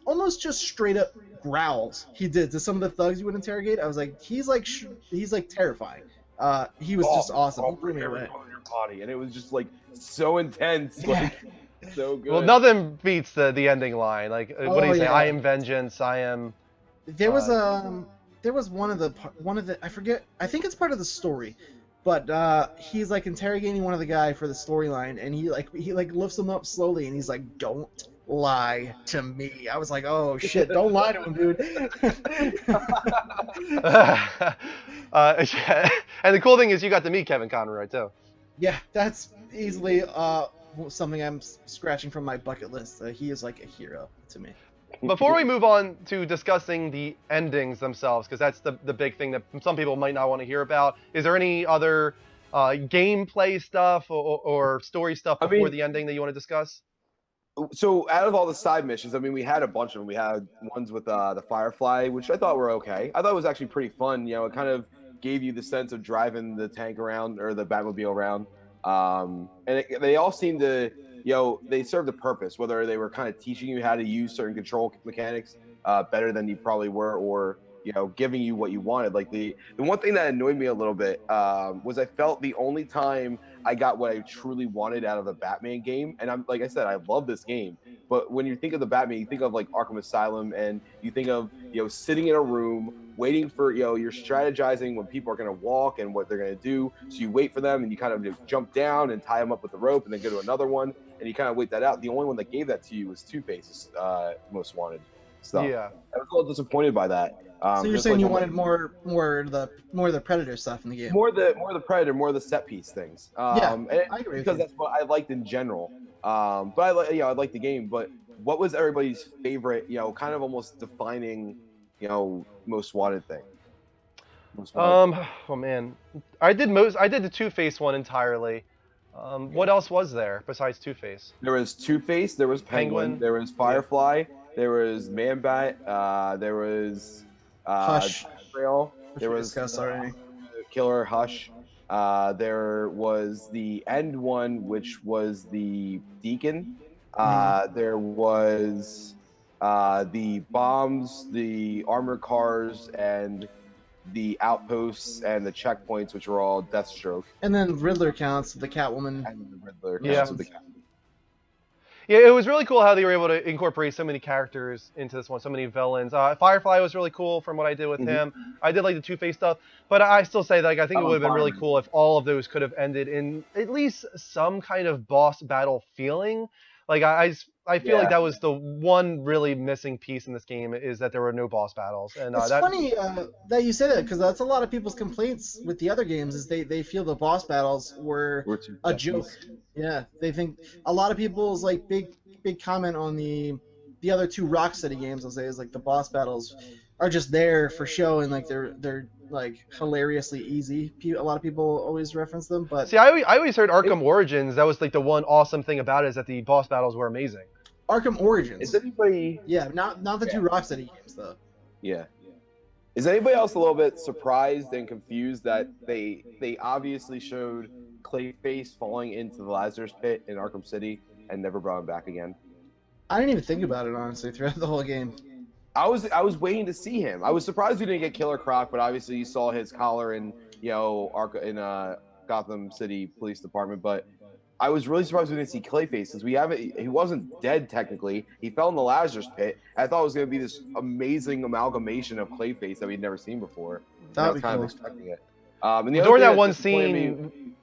almost just straight up growls he did to some of the thugs you would interrogate. I was like, he's like terrifying. He was just awesome. He blew me away. Your body, and it was just like so intense. Yeah. Like, So good. Well, nothing beats the ending line. Like, what do Oh, you say? yeah. I am vengeance. I am. There was one of the I forget, I think it's part of the story, but he's like interrogating one of the guy for the storyline, and he lifts him up slowly, and he's like, "Don't lie to me." I was like, "Oh shit, don't lie to him, dude." And the cool thing is, you got to meet Kevin Conroy too. Yeah, that's easily something I'm scratching from my bucket list. He is like a hero to me. Before we move on to discussing the endings themselves, because that's the big thing that some people might not want to hear about, is there any other gameplay stuff or story stuff before the ending that you want to discuss? So out of all the side missions, I mean, we had a bunch of them. We had ones with the Firefly, which I thought were okay. I thought it was actually pretty fun. You know, it kind of gave you the sense of driving the tank around or the Batmobile around. They all seemed to, they served a purpose, whether they were kind of teaching you how to use certain control mechanics better than you probably were, or giving you what you wanted. Like the one thing that annoyed me a little bit was I felt the only time I got what I truly wanted out of a Batman game, and like I said, I love this game, but when you think of the Batman, you think of like Arkham Asylum, and you think of sitting in a room waiting for you're strategizing when people are going to walk and what they're going to do, so you wait for them and you kind of just jump down and tie them up with the rope and then go to another one, and you kind of wait that out. The only one that gave that to you was Two-Face's Most Wanted stuff. Yeah, I was a little disappointed by that. So you're saying you wanted more of the Predator stuff in the game? More the Predator, more of the set piece things. Yeah, I agree because that's what I liked in general. But I liked the game. But what was everybody's favorite? Kind of almost defining, Most Wanted thing. Oh man, I did the Two-Face one entirely. What else was there besides Two-Face? There was Two-Face. There was Penguin. There was Firefly. Yeah. There was Man-Bat. There was Hush. Trail. There was Killer Hush. There was the end one, which was the Deacon. There was the bombs, the armored cars, and the outposts and the checkpoints, which were all Deathstroke. And then Riddler counts, the Catwoman. And the Riddler counts with the Catwoman. Yeah, it was really cool how they were able to incorporate so many characters into this one, so many villains. Firefly was really cool from what I did with him. I did like the Two-Face stuff, but I still say that I think it would have been really cool if all of those could have ended in at least some kind of boss battle feeling. Like I feel like that was the one really missing piece in this game, is that there were no boss battles. And it's funny that you say that, because that's a lot of people's complaints with the other games, is they feel the boss battles were a joke. Yeah, they think a lot of people's like big comment on the other two Rocksteady games, I'll say, is like the boss battles are just there for show, and like they're like hilariously easy. A lot of people always reference them, but see, I always heard Arkham Origins. That was like the one awesome thing about it, is that the boss battles were amazing. Arkham Origins. Is anybody? Yeah, not the two Rocksteady games though. Yeah. Is anybody else a little bit surprised and confused that they obviously showed Clayface falling into the Lazarus pit in Arkham City and never brought him back again? I didn't even think about it, honestly, throughout the whole game. I was waiting to see him. I was surprised we didn't get Killer Croc, but obviously you saw his collar in Gotham City Police Department. But I was really surprised we didn't see Clayface, because he wasn't dead technically. He fell in the Lazarus pit. I thought it was going to be this amazing amalgamation of Clayface that we'd never seen before. I was kind of expecting it. And during that one scene,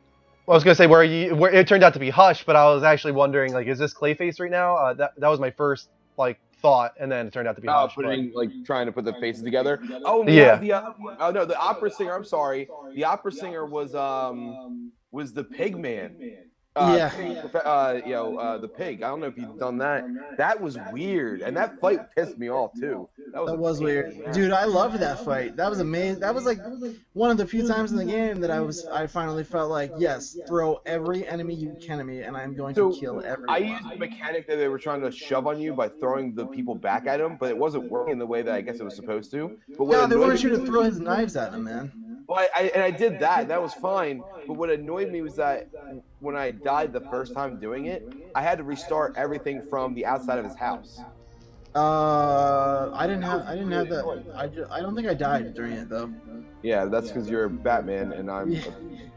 I was going to say where it turned out to be Hush, but I was actually wondering, like, is this Clayface right now? That was my first thought, and then it turned out to be Hush. Trying to put the faces together. Oh yeah. No, the opera singer. I'm sorry. The opera singer was the Pig Man. The pig. I don't know if you've done that. That was weird, and that fight pissed me off too. That was weird, dude. I loved that fight. That was amazing. That was like one of the few times in the game that I finally felt like, yes, throw every enemy you can at me, and I'm going to kill everyone. I used the mechanic that they were trying to shove on you by throwing the people back at him, but it wasn't working the way that I guess it was supposed to. But they wanted you to throw his knives at him, man. Well, I did that. That was fine. But what annoyed me was that when I died the first time doing it, I had to restart everything from the outside of his house. I didn't have that. I don't think I died during it though. Yeah, that's because you're Batman and I'm Yeah.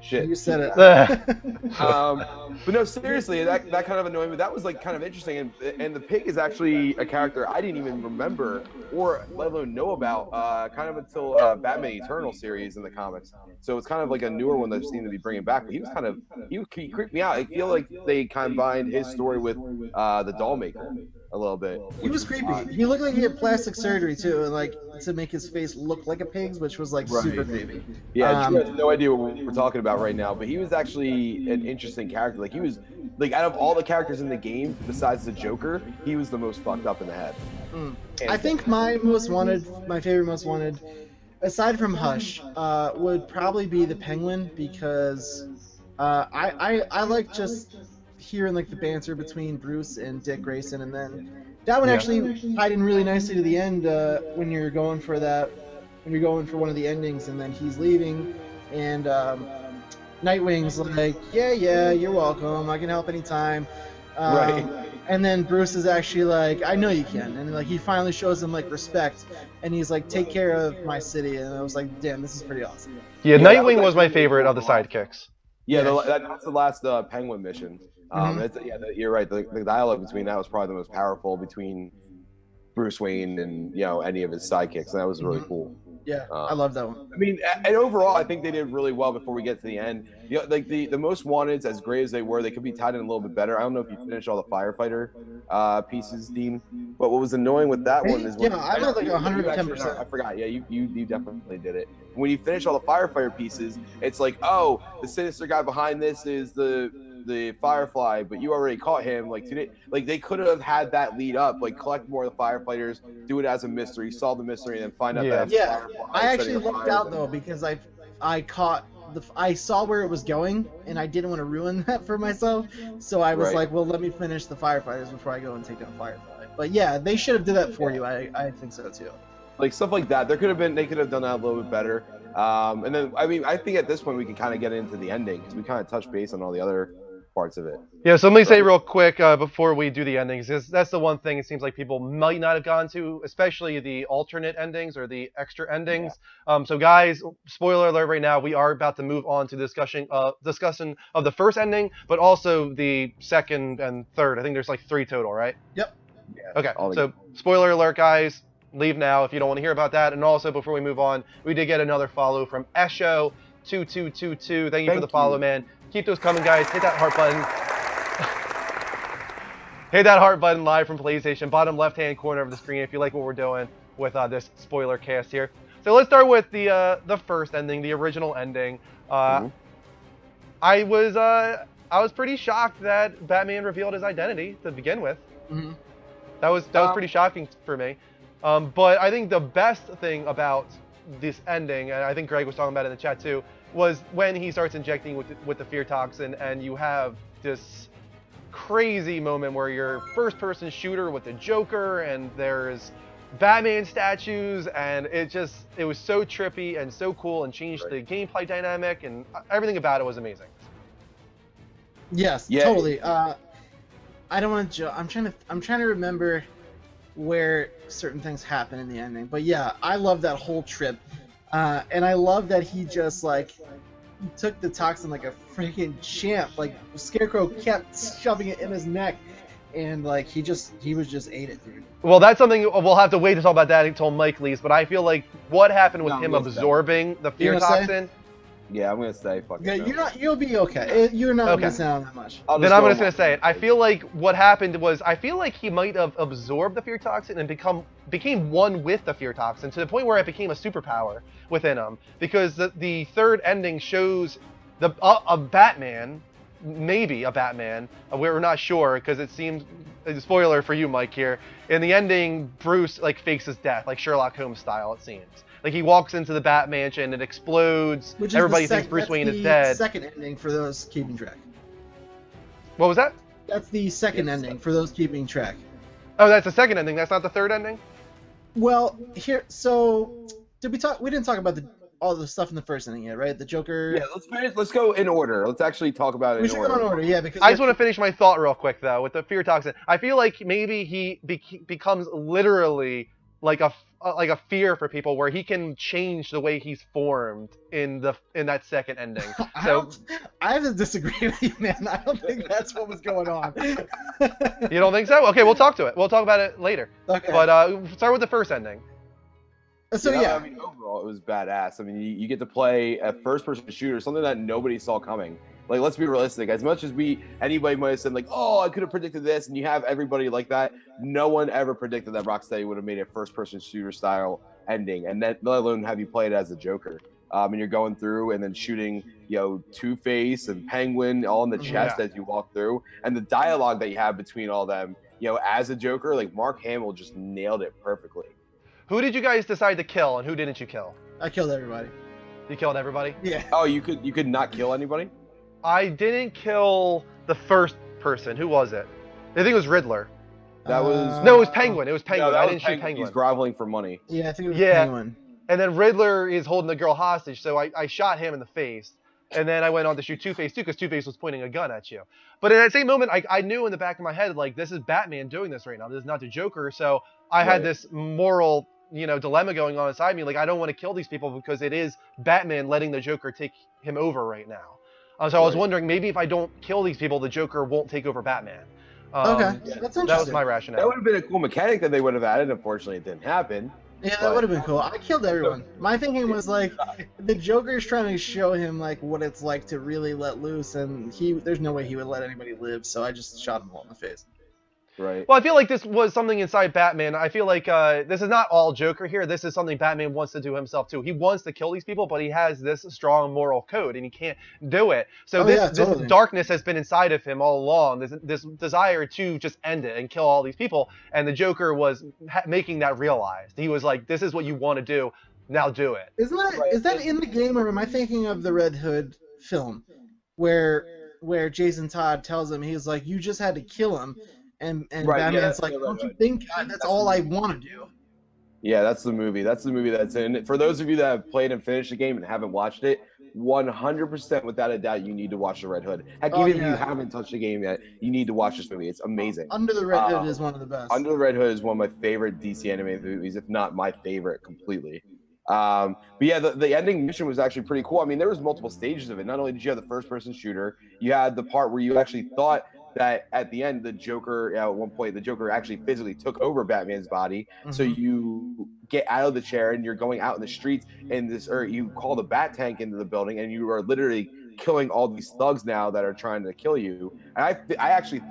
shit. You said it. But no, seriously, that kind of annoyed me. That was like kind of interesting, and the pig is actually a character I didn't even remember or let alone know about, kind of until Batman Eternal series in the comics. So it's kind of like a newer one that seemed to be bringing back. But he creeped me out. I feel like they combined his story with the Doll Maker a little bit. He was creepy. He looked like he had plastic surgery too, and like to make his face look like a pig's, which was like super creepy. Yeah, Drew has no idea what we're talking about right now, but he was actually an interesting character. Like he was, like out of all the characters in the game, besides the Joker, he was the most fucked up in the head. I think my favorite most wanted, aside from Hush, would probably be the Penguin because I like just hearing like the banter between Bruce and Dick Grayson, and then that one actually tied in really nicely to the end when you're going for one of the endings, and then he's leaving, and Nightwing's like, yeah, you're welcome, I can help anytime. Right. And then Bruce is actually like, I know you can, and like he finally shows him like respect, and he's like, take care of my city, and I was like, damn, this is pretty awesome. Yeah, Nightwing was my favorite of the sidekicks. Yeah, that's the last Penguin mission. You're right. The dialogue between that was probably the most powerful between Bruce Wayne and any of his sidekicks, and that was really cool. Yeah, I love that one. I mean, and overall, I think they did really well. Before we get to the end, like the most wanteds, as great as they were, they could be tied in a little bit better. I don't know if you finished all the firefighter pieces, Dean, but what was annoying with that one is I got like 110%. I forgot. Yeah, you definitely did it. When you finish all the firefighter pieces, it's like, oh, the sinister guy behind this is the Firefly, but you already caught him. Like today, like they could have had that lead up, like collect more of the firefighters, do it as a mystery, solve the mystery, and then find out that. Yeah, I actually lucked out though because I saw where it was going, and I didn't want to ruin that for myself. So I was like, well, let me finish the firefighters before I go and take down Firefly. But yeah, they should have did that for you. I think so too. Like stuff like that, they could have done that a little bit better. And then I think at this point we can kind of get into the ending because we kind of touched base on all the other parts of it. Yeah, so let me say real quick before we do the endings, because that's the one thing it seems like people might not have gone to, especially the alternate endings or the extra endings. So guys, spoiler alert right now, we are about to move on to discussion of the first ending, but also the second and third. I think there's like 3 total, right? Yep. Yeah, okay, so spoiler alert, guys. Leave now if you don't want to hear about that. And also, before we move on, we did get another follow from Esho2222. Thank you for the follow, man. Keep those coming, guys. Hit that heart button. Hit that heart button live from PlayStation, bottom left-hand corner of the screen if you like what we're doing with this spoiler cast here. So let's start with the first ending, the original ending. I was pretty shocked that Batman revealed his identity to begin with. That was pretty shocking for me. But I think the best thing about this ending, and I think Greg was talking about it in the chat too, was when he starts injecting with the fear toxin, and you have this crazy moment where you're first-person shooter with the Joker, and there's Batman statues, and it was so trippy and so cool, and changed the gameplay dynamic, and everything about it was amazing. Yes, totally. I don't want to. I'm trying to remember where certain things happen in the ending, but yeah, I love that whole trip, and I love that he just like took the toxin like a freaking champ. Like Scarecrow kept shoving it in his neck, and like he was just ate it, dude. Well, that's something we'll have to wait to talk about that until Mike leaves. But I feel like what happened with him absorbing the fear toxin. Yeah, I'm gonna say fuck it. Yeah, you'll be okay. You're not missing out on that much. Then I'm just gonna say it. I feel like what happened was he might have absorbed the fear toxin and became one with the fear toxin to the point where it became a superpower within him. Because the third ending shows a Batman, maybe a Batman. We're not sure because it seems. Spoiler for you, Mike. Here in the ending, Bruce like fakes his death, like Sherlock Holmes style. It seems. Like he walks into the Bat Mansion, it explodes. Everybody thinks Bruce Wayne is dead. Second ending for those keeping track. What was that? That's the second ending for those keeping track. Oh, that's the second ending. That's not the third ending. Well, here. So did we talk? We didn't talk about all the stuff in the first inning yet, right? The Joker. Yeah, let's finish. Let's go in order. Let's actually talk about it We in should order. go in order, yeah, because I just want to finish my thought real quick though with the fear toxin. I feel like maybe he becomes literally like a fear for people, where he can change the way he's formed in that second ending. So I have to disagree with you, man. I don't think that's what was going on. you don't think so? Okay, we'll talk to it. We'll talk about it later. Okay. But start with the first ending. So yeah. I mean, overall, it was badass. I mean, you get to play a first-person shooter, something that nobody saw coming. Like, let's be realistic. As much as anybody might have said, like, oh, I could have predicted this, and you have everybody like that, no one ever predicted that Rocksteady would have made a first-person shooter style ending, and let alone have you play it as a Joker. And you're going through and then shooting, Two-Face and Penguin all in the chest as you walk through, and the dialogue that you have between all them, as a Joker, like Mark Hamill just nailed it perfectly. Who did you guys decide to kill, and who didn't you kill? I killed everybody. You killed everybody? Yeah. Oh, you could not kill anybody? I didn't kill the first person. Who was it? I think it was Riddler. That was No, it was Penguin. It was Penguin. No, I that didn't was shoot Penguin. He's groveling for money. Yeah, I think it was Yeah. Penguin. And then Riddler is holding the girl hostage, so I shot him in the face. And then I went on to shoot Two-Face too, because Two-Face was pointing a gun at you. But in that same moment, I knew in the back of my head, like, this is Batman doing this right now. This is not the Joker. So I had this moral, dilemma going on inside me. Like, I don't want to kill these people because it is Batman letting the Joker take him over right now. So I was wondering, maybe if I don't kill these people, the Joker won't take over Batman. Okay, that's interesting. That was my rationale. That would have been a cool mechanic that they would have added. Unfortunately, it didn't happen. Yeah, that would have been cool. I killed everyone. My thinking was like, the Joker's trying to show him like what it's like to really let loose, and there's no way he would let anybody live, so I just shot him all in the face. Right. Well, I feel like this was something inside Batman. I feel like this is not all Joker here. This is something Batman wants to do himself too. He wants to kill these people, but he has this strong moral code, and he can't do it. So this darkness has been inside of him all along. This desire to just end it and kill all these people. And the Joker was making that realized. He was like, "This is what you want to do. Now do it." Is that in the game, or am I thinking of the Red Hood film, where Jason Todd tells him, he's like, "You just had to kill him." And Batman's like, don't you think that's all I want to do? Yeah, that's the movie. That's the movie that's in it. For those of you that have played and finished the game and haven't watched it, 100% without a doubt, you need to watch The Red Hood. Heck, even if you haven't touched the game yet, you need to watch this movie. It's amazing. Under the Red Hood is one of the best. Under the Red Hood is one of my favorite DC animated movies, if not my favorite completely. But yeah, the ending mission was actually pretty cool. I mean, there was multiple stages of it. Not only did you have the first-person shooter, you had the part where you actually thought that at the end, at one point, the Joker actually physically took over Batman's body. Mm-hmm. So you get out of the chair and you're going out in the streets, and you call the Bat Tank into the building, and you are literally killing all these thugs now that are trying to kill you. And I actually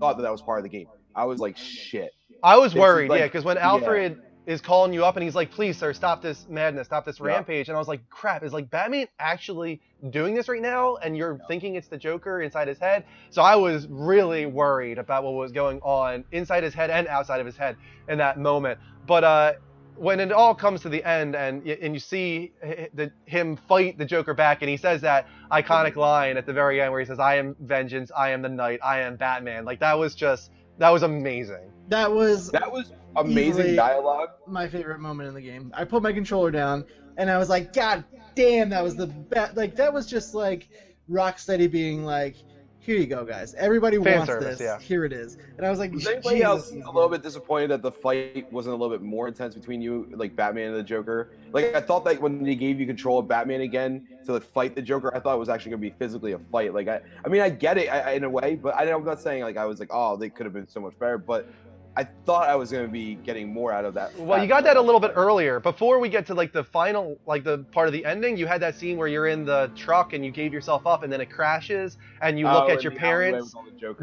thought that was part of the game. I was like, shit. I was worried, because when Alfred is calling you up and he's like, "Please, sir, stop this madness, stop this rampage," and I was like, crap, is like Batman actually doing this right now? And you're thinking it's the Joker inside his head? So I was really worried about what was going on inside his head and outside of his head in that moment. But when it all comes to the end and you see him fight the Joker back, and he says that iconic line at the very end where he says, "I am vengeance, I am the night, I am Batman," like that was amazing. That was amazing dialogue. My favorite moment in the game. I put my controller down and I was like, God damn, that was the best. Like, that was just like Rocksteady being like, here you go, guys. Everybody wants this. Yeah. Here it is. And I was like, was anybody else a little bit disappointed that the fight wasn't a little bit more intense between you, like Batman and the Joker? Like, I thought that when they gave you control of Batman again to fight the Joker, I thought it was actually going to be physically a fight. Like, I mean, I get it in a way, but I'm not saying like I was like, oh, they could have been so much better, but I thought I was going to be getting more out of that. Well, you got that a little bit earlier. Before we get to like the final, like the part of the ending, you had that scene where you're in the truck and you gave yourself up, and then it crashes, and you look at your parents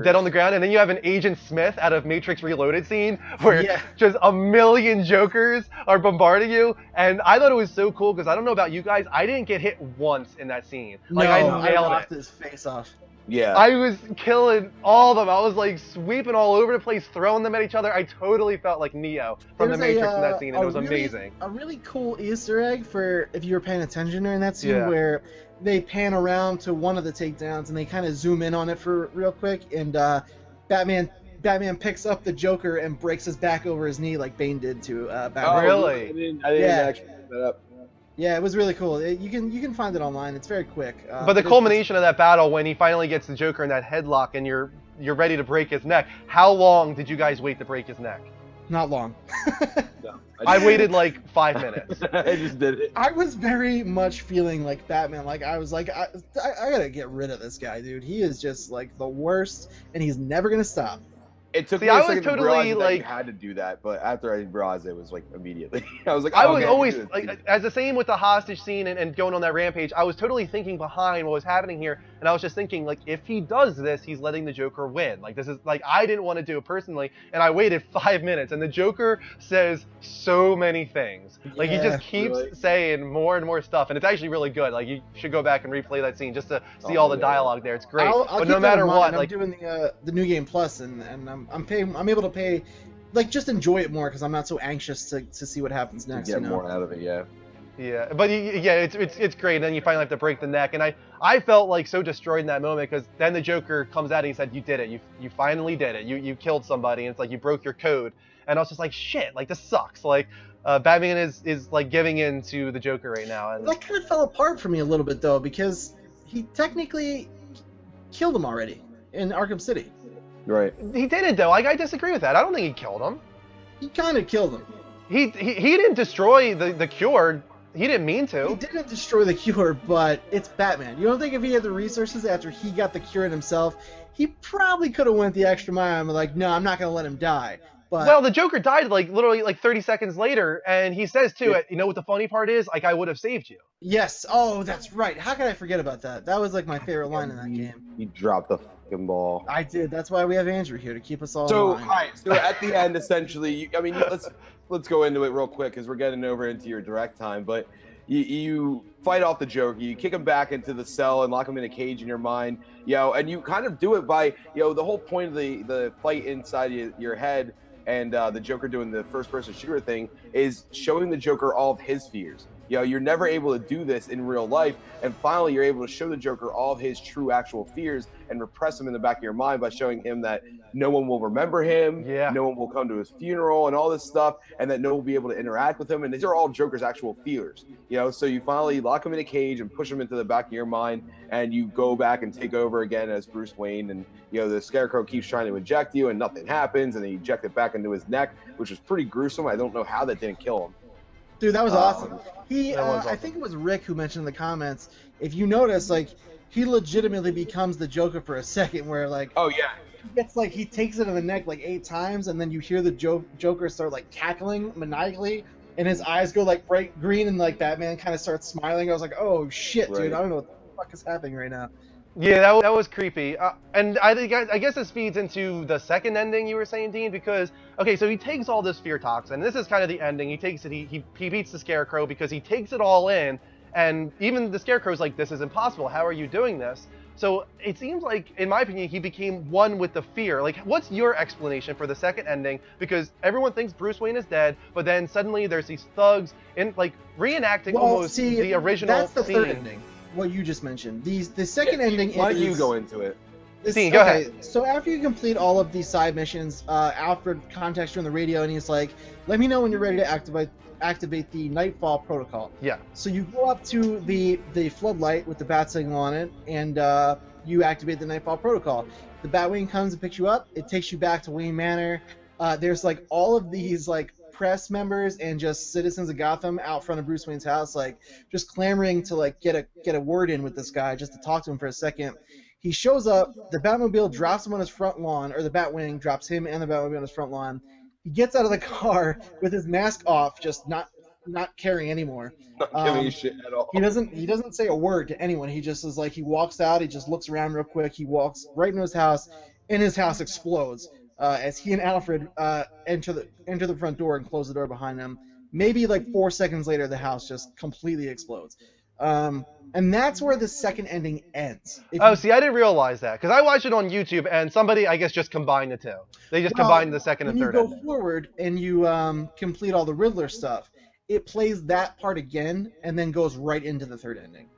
dead on the ground, and then you have an Agent Smith out of Matrix Reloaded scene where just a million Jokers are bombarding you. And I thought it was so cool because I don't know about you guys, I didn't get hit once in that scene. Like, I nailed knocked his face off. Yeah. I was killing all of them. I was like sweeping all over the place, throwing them at each other. I totally felt like Neo from the Matrix in that scene, and it was amazing. A really cool Easter egg for if you were paying attention during that scene where they pan around to one of the takedowns and they kind of zoom in on it for real quick, and Batman picks up the Joker and breaks his back over his knee like Bane did to Batman. Really? I didn't actually pick that up. Yeah, it was really cool. You can find it online. It's very quick. But the it's culmination of that battle, when he finally gets the Joker in that headlock and you're ready to break his neck, how long did you guys wait to break his neck? not long. No, I waited like 5 minutes. I just did it. I was very much feeling like Batman. Like I was like, I gotta get rid of this guy, dude. He is just like the worst, and he's never gonna stop. It took See, me I a was second to totally, realize that like- you had to do that, but after I realized it was like immediately. I was like, I oh, was okay, always can do this. like, as the same with the hostage scene and going on that rampage. I was totally thinking behind what was happening here, and I was just thinking like, if he does this, he's letting the Joker win. Like this is like I didn't want to do it personally, and I waited 5 minutes, and the Joker says so many things. Like he Yeah, just keeps really. saying more and more stuff, and it's actually really good. Like you should go back and replay that scene just to see Oh, all the yeah. dialogue there. It's great. I'll but keep no that matter in mind. what, I'm like doing the new game plus, and I'm able to pay, like just enjoy it more because I'm not so anxious to see what happens To next. get You know? more out of it, yeah. yeah, but yeah, it's great. And then you finally have to break the neck, and I felt like so destroyed in that moment because then the Joker comes out and he said, "You did it. You finally did it. You killed somebody." And it's like you broke your code. And I was just like, "Shit! Like this sucks." Like Batman is like giving in to the Joker right now, and That kind of fell apart for me a little bit though because he technically killed him already in Arkham City. Right. he did it though. Like I disagree with that. I don't think he killed him. He kind of killed him. He didn't destroy the cure. He didn't mean to. He didn't destroy the cure, but it's Batman. You don't think if he had the resources after he got the cure in himself, he probably could have went the extra mile and been like, no, I'm not going to let him die. But Well, the Joker died like literally like 30 seconds later, and he says too, Yeah. you know what the funny part is? Like I would have saved you. yes, oh, that's right. How could I forget about that? That was like my favorite line in that game. He dropped the fucking ball. I did. That's why we have Andrew here to keep us all So, in all line. right. So at the end, essentially, let's go into it real quick because we're getting over into your direct time. But you fight off the Joker, you kick him back into the cell and lock him in a cage in your mind, and you kind of do it by, the whole point of the fight inside your head and the Joker doing the first-person shooter thing is showing the Joker all of his fears. You're never able to do this in real life, and finally you're able to show the Joker all of his true actual fears and repress them in the back of your mind by showing him that no one will remember him, Yeah. no one will come to his funeral and all this stuff, and that no one will be able to interact with him. And these are all Joker's actual fears. So you finally lock him in a cage and push him into the back of your mind, and you go back and take over again as Bruce Wayne. And the Scarecrow keeps trying to inject you, and nothing happens, and they eject it back into his neck, which is pretty gruesome. I don't know how that didn't kill him. Dude, that was awesome. that was I awesome. think it was Rick who mentioned in the comments, if you notice, like, he legitimately becomes the Joker for a second where, like, Oh yeah. he takes it in the neck like 8 times, and then you hear the Joker start like cackling maniacally, and his eyes go like bright green, and like Batman kind of starts smiling. I was like, oh shit, dude, Right. I don't know what the fuck is happening right now. Yeah, that was creepy. And I guess this feeds into the second ending you were saying, Dean, because, okay, so he takes all this fear toxin. This is kind of the ending. He takes it, he beats the Scarecrow because he takes it all in, and even the Scarecrow's like, this is impossible. How are you doing this? So it seems like, in my opinion, he became one with the fear. Like, what's your explanation for the second ending? Because everyone thinks Bruce Wayne is dead, but then suddenly there's these thugs in like reenacting almost the original that's the scene. third ending. What you just mentioned. The second ending Why is... don't you go into it? Dean, go ahead. So after you complete all of these side missions, Alfred contacts you on the radio and he's like, let me know when you're ready to activate the Nightfall protocol. Yeah. So you go up to the floodlight with the bat signal on it, and you activate the Nightfall protocol. The Batwing comes and picks you up. It takes you back to Wayne Manor. There's like all of these like press members and just citizens of Gotham out front of Bruce Wayne's house, like just clamoring to like get a word in with this guy, just to talk to him for a second. He shows up. The Batmobile drops him on his front lawn, or the Batwing drops him and the Batmobile on his front lawn. He gets out of the car with his mask off, just not caring anymore. Not giving a shit at all. He doesn't say a word to anyone. He just is like, he walks out, he just looks around real quick, he walks right into his house, and his house explodes as he and Alfred enter the front door and close the door behind them. Maybe like 4 seconds later, the house just completely explodes. And that's where the second ending ends. See, I didn't realize that because I watched it on YouTube and somebody, I guess, just combined the two. They just combined the second and third When you ending. go forward and you complete all the Riddler stuff, it plays that part again and then goes right into the third ending.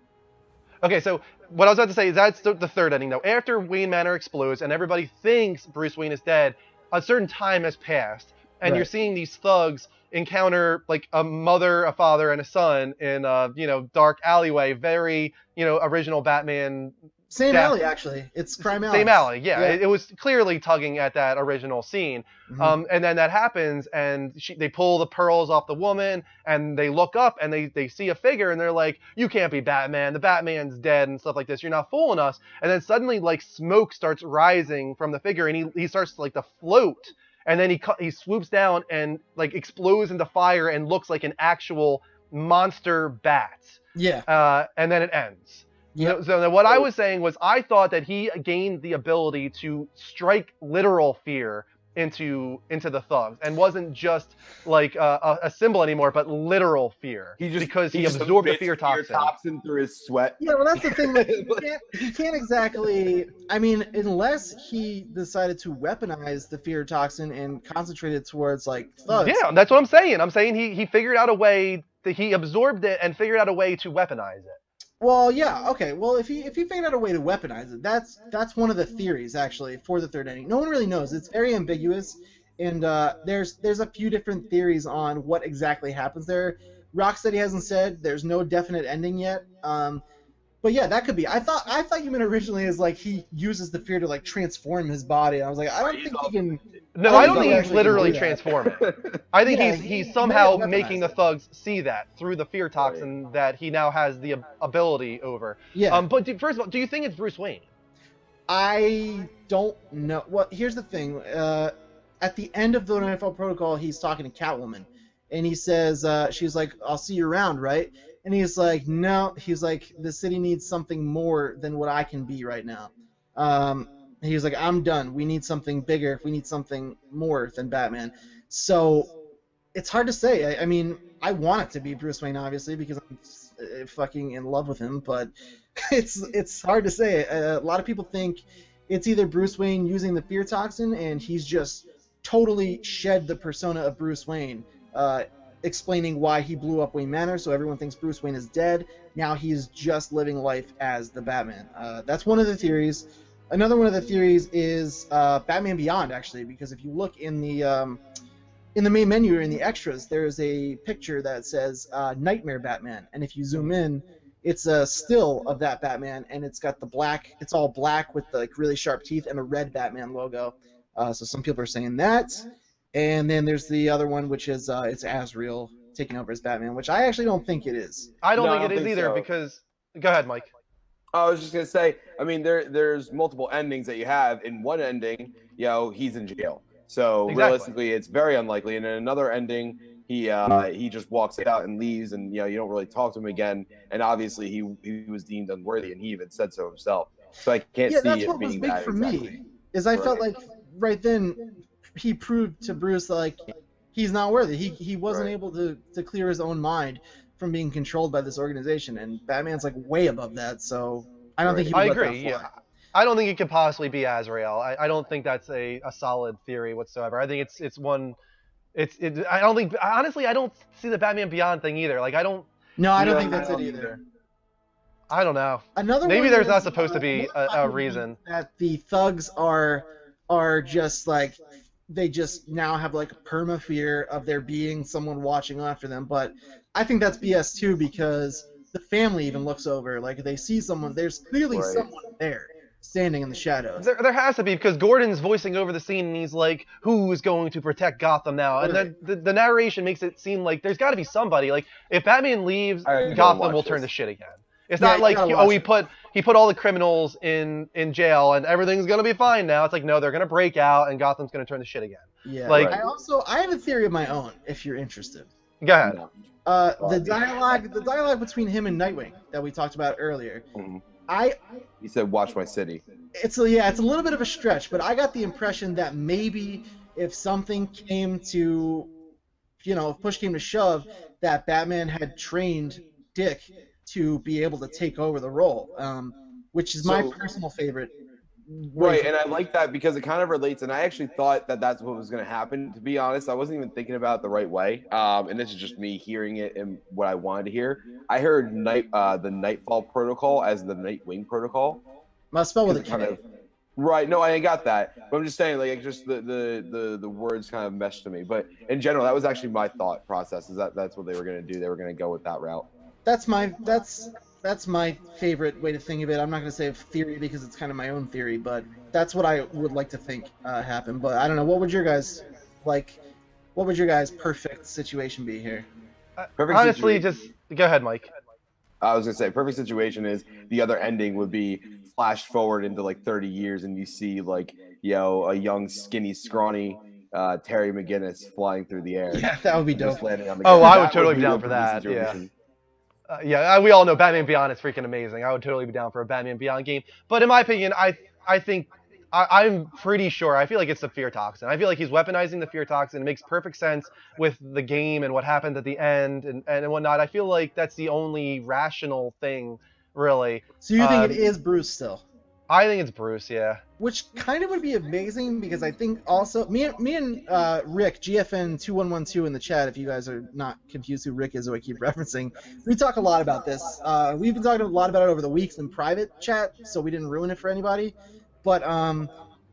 Okay, so what I was about to say is that's the third ending, though. After Wayne Manor explodes and everybody thinks Bruce Wayne is dead, a certain time has passed, and Right. you're seeing these thugs encounter like a mother, a father, and a son in a dark alleyway. Very original Batman. Same death. alley, actually. It's Crime Alley. Same alley, yeah. It was clearly tugging at that original scene. Mhm. And then that happens, and they pull the pearls off the woman, and they look up, and they see a figure, and they're like, "You can't be Batman. The Batman's dead," and stuff like this. You're not fooling us. And then suddenly, like, smoke starts rising from the figure, and he starts like to float. And then he swoops down and like explodes into fire and looks like an actual monster bat. Yeah. And then it ends. Yep. So what I was saying was I thought that he gained the ability to strike literal fear into the thugs and wasn't just like a symbol anymore, but literal fear. Because he absorbed the fear toxin through his sweat. Yeah, well, that's the thing. Like, he can't exactly. I mean, unless he decided to weaponize the fear toxin and concentrate it towards like thugs. Yeah, that's what I'm saying. I'm saying he figured out a way that he absorbed it and figured out a way to weaponize it. Well, yeah, okay. Well, if he figured out a way to weaponize it, that's one of the theories actually for the third ending. No one really knows. It's very ambiguous, and there's a few different theories on what exactly happens there. Rocksteady hasn't said. There's no definite ending yet. But yeah, that could be. I thought you meant originally as like he uses the fear to like transform his body. And I was like, I don't think he can. No, I don't think he's literally transforming it. I think he's somehow making the thugs see that through the fear toxin that he now has the ability over. Yeah. But first of all, do you think it's Bruce Wayne? I don't know. Well, here's the thing. At the end of the Nightfall Protocol, he's talking to Catwoman, and he says, she's like, "I'll see you around, right?" And he's like, no. He's like, the city needs something more than what I can be right now. He's like, I'm done. We need something bigger. We need something more than Batman. So it's hard to say. I mean, I want it to be Bruce Wayne, obviously, because I'm fucking in love with him. But it's hard to say. A lot of people think it's either Bruce Wayne using the fear toxin, and he's just totally shed the persona of Bruce Wayne. Explaining why he blew up Wayne Manor, so everyone thinks Bruce Wayne is dead. Now he's just living life as the Batman. That's one of the theories. Another one of the theories is Batman Beyond, actually, because if you look in the main menu or in the extras, there's a picture that says Nightmare Batman, and if you zoom in, it's a still of that Batman, and it's got the black. It's all black with the, like really sharp teeth and a red Batman logo. So some people are saying that. And then there's the other one, which is it's Azrael taking over as Batman, which I actually don't think it is. I don't think it is either because... Go ahead, Mike. I was just going to say, I mean, there's multiple endings that you have. In one ending, he's in jail. So realistically, it's very unlikely. And in another ending, he just walks out and leaves, and you don't really talk to him again. And obviously, he was deemed unworthy, and he even said so himself. So I can't see it being that for exactly. Me, is I felt like right then he proved to Bruce like he's not worthy. He wasn't able to clear his own mind from being controlled by this organization, and Batman's like way above that. So I don't think he would let that fly. Yeah. I don't think it could possibly be Azrael. I don't think that's a solid theory whatsoever. I think it's one. I don't think, honestly, I don't see the Batman Beyond thing either. Like I don't. No, I don't think that's it either. I don't know. Maybe there's not supposed to be a reason that the thugs are just like. They just now have like a perma fear of there being someone watching after them, but I think that's BS too because the family even looks over, like they see someone. There's clearly someone there standing in the shadows. There has to be because Gordon's voicing over the scene and he's like, "Who's going to protect Gotham now?" And then the narration makes it seem like there's got to be somebody. Like if Batman leaves, Gotham will turn to shit again. It's not like he put all the criminals in jail and everything's gonna be fine now. It's like no, they're gonna break out and Gotham's gonna turn to shit again. Yeah. Like I have a theory of my own if you're interested. Go ahead. The dialogue between him and Nightwing that we talked about earlier. Mm-hmm. He said, "Watch my city." It's a little bit of a stretch, but I got the impression that maybe if something came to, if push came to shove, that Batman had trained Dick to be able to take over the role, which is my personal favorite. Right, and I like that because it kind of relates, and I actually thought that that's what was going to happen. To be honest, I wasn't even thinking about it the right way, and this is just me hearing it and what I wanted to hear. I heard the Nightfall Protocol as the Nightwing Protocol. Must spell with a K. Right. No, I got that. But I'm just saying, like, just the words kind of meshed to me. But in general, that was actually my thought process. Is that's what they were going to do? They were going to go with that route. That's my favorite way to think of it. I'm not going to say theory because it's kind of my own theory, but that's what I would like to think happened. But I don't know. What would your guys like? What would your guys' perfect situation be here? Perfect Honestly, situation. just go ahead, Mike. I was gonna say, perfect situation is the other ending would be flashed forward into like 30 years, and you see like a young, skinny, scrawny Terry McGinnis flying through the air. Yeah, that would be dope. Just landing on the Oh, ground. I would That totally be the down for perfect that. Yeah. situation. Yeah, we all know Batman Beyond is freaking amazing. I would totally be down for a Batman Beyond game. But in my opinion, I think I'm pretty sure. I feel like it's the fear toxin. I feel like he's weaponizing the fear toxin. It makes perfect sense with the game and what happened at the end and whatnot. I feel like that's the only rational thing, really. So you think it is Bruce still? I think it's Bruce, yeah. Which kind of would be amazing because I think also me and Rick GFN2112 in the chat. If you guys are not confused who Rick is, who I keep referencing, we talk a lot about this. We've been talking a lot about it over the weeks in private chat, so we didn't ruin it for anybody. But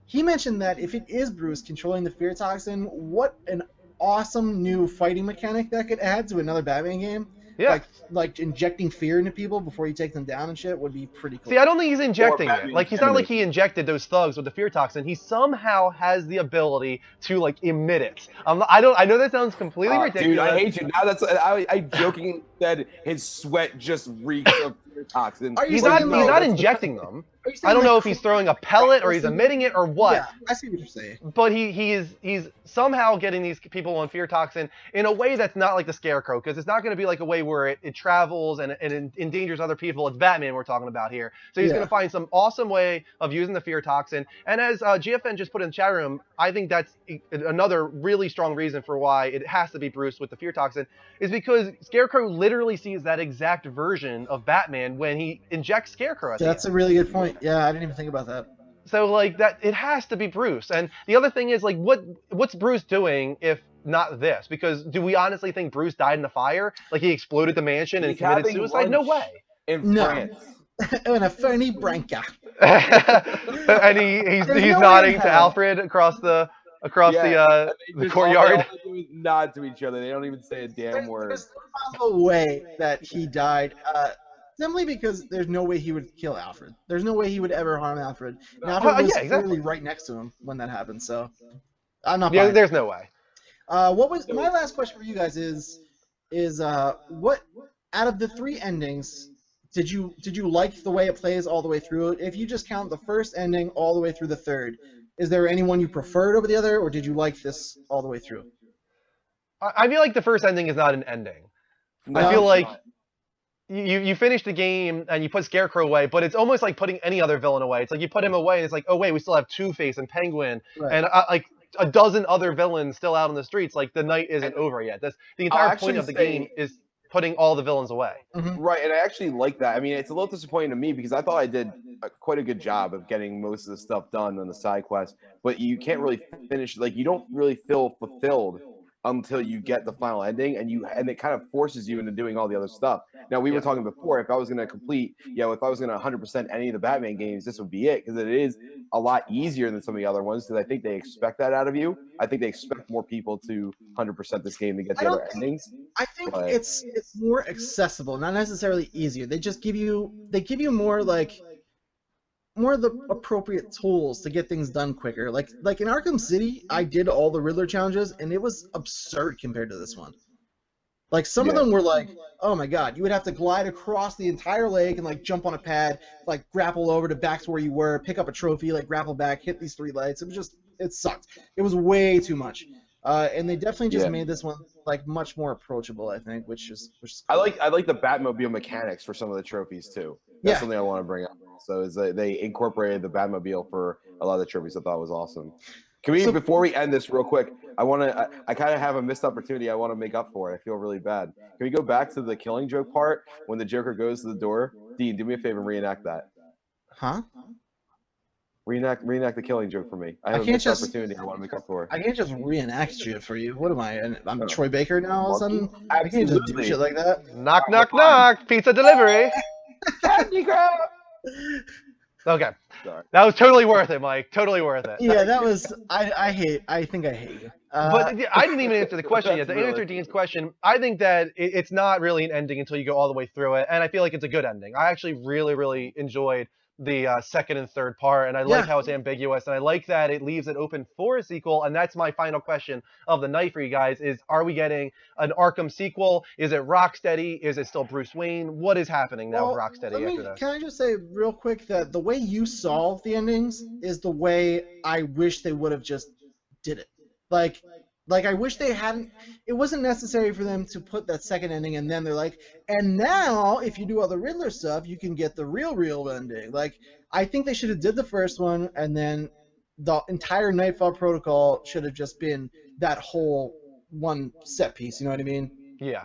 he mentioned that if it is Bruce controlling the fear toxin, what an awesome new fighting mechanic that could add to another Batman game. Yeah. Like injecting fear into people before you take them down and shit would be pretty cool. See, I don't think he's injecting it. Like, he's not enemy. like he injected those thugs with the fear toxin. He somehow has the ability to, like, emit it. I know that sounds completely ridiculous. Dude, I hate you. Now I jokingly said his sweat just reeks of fear toxin. Are you He's saying not like- injecting them. Are you saying I don't like know if he's throwing a pellet or he's emitting it or what. Yeah, I see what you're saying. But he's somehow getting these people on fear toxin in a way that's not like the Scarecrow, because it's not going to be like a way where it travels and endangers other people. It's Batman we're talking about here. So he's going to find some awesome way of using the fear toxin. And as GFN just put in the chat room, I think that's another really strong reason for why it has to be Bruce with the fear toxin, is because Scarecrow literally sees that exact version of Batman when he injects Scarecrow at the That's end. a really good point. Yeah, I didn't even think about that. So like that, it has to be Bruce. And the other thing is like, what's Bruce doing if not this? Because do we honestly think Bruce died in a fire? Like he exploded the mansion and He's committed having suicide? No lunch way. In No. France. And a Fernie Branca. And he's There's no nodding way in to hell. Alfred across the And the they just courtyard. all they do is nod to each other. They don't even say a damn word. There's no possible way that he died. Simply because there's no way he would kill Alfred. There's no way he would ever harm Alfred. And Alfred was yeah, exactly. literally right next to him when that happened. So I'm not. Yeah, buying it. there's no way. What was my last question for you guys is what out of the three endings did you like the way it plays all the way through? If you just count the first ending all the way through the third, is there any one you preferred over the other, or did you like this all the way through? I feel like the first ending is not an ending. No, I feel it's like not. you finish the game and you put Scarecrow away, but it's almost like putting any other villain away. It's like you put him away and it's like, oh wait, we still have Two-Face and Penguin Right. and like a dozen other villains still out on the streets. Like the night isn't over yet. That's the entire point actually of the say- game is putting all the villains away. Right, and I actually like that. I mean, it's a little disappointing to me because I thought I did quite a good job of getting most of the stuff done on the side quest, but you can't really finish, like, you don't really feel fulfilled until you get the final ending, and it kind of forces you into doing all the other stuff. Now, we were talking before, if I was going to complete, if I was going to 100% any of the Batman games, this would be it, because it is a lot easier than some of the other ones, because I think they expect that out of you. I think they expect more people to 100% this game to get the other endings. I think But- it's more accessible, not necessarily easier. They just give you more of the appropriate tools to get things done quicker. Like in Arkham City, I did all the Riddler challenges, and it was absurd compared to this one. Like some of them were like, oh my god, you would have to glide across the entire lake and like jump on a pad, like grapple over to back to where you were, pick up a trophy, like grapple back, hit these 3 lights. It sucked. It was way too much. And they definitely just made this one like much more approachable, I think, which is I cool. like the Batmobile mechanics for some of the trophies too. That's something I want to bring up. So is that they incorporated the Batmobile for a lot of the trophies. I thought was awesome. Can we, before we end this real quick, I kind of have a missed opportunity I want to make up for it. I feel really bad. Can we go back to the Killing Joke part when the Joker goes to the door? Dean, do me a favor and reenact that. Huh? Reenact the Killing Joke for me. I have a can't missed just- opportunity I want to make up for. I can't just reenact shit for you. What am I? I'm Troy Baker now all of a sudden? I can't just do Absolutely. shit like that. Knock, knock, knock. Pizza delivery. Candy Girl! Okay. Sorry. That was totally worth it, Mike. Totally worth it. Yeah, that was. I think I hate you. But I didn't even answer the question yet. That's To answer really- Dean's question, I think that it's not really an ending until you go all the way through it, and I feel like it's a good ending. I actually really, really enjoyed the second and third part, and I like Yeah. how it's ambiguous, and I like that it leaves it open for a sequel. And that's my final question of the night for you guys: is are we getting an Arkham sequel? Is it Rocksteady? Is it still Bruce Wayne? What is happening now with Rocksteady after this? Can I just say real quick that the way you solve the endings is the way I wish they would have just did it. Like I wish they hadn't. It wasn't necessary for them to put that second ending, and then they're like, and now if you do all the Riddler stuff, you can get the real ending. Like I think they should have did the first one, and then the entire Nightfall Protocol should have just been that whole one set piece. You know what I mean? Yeah.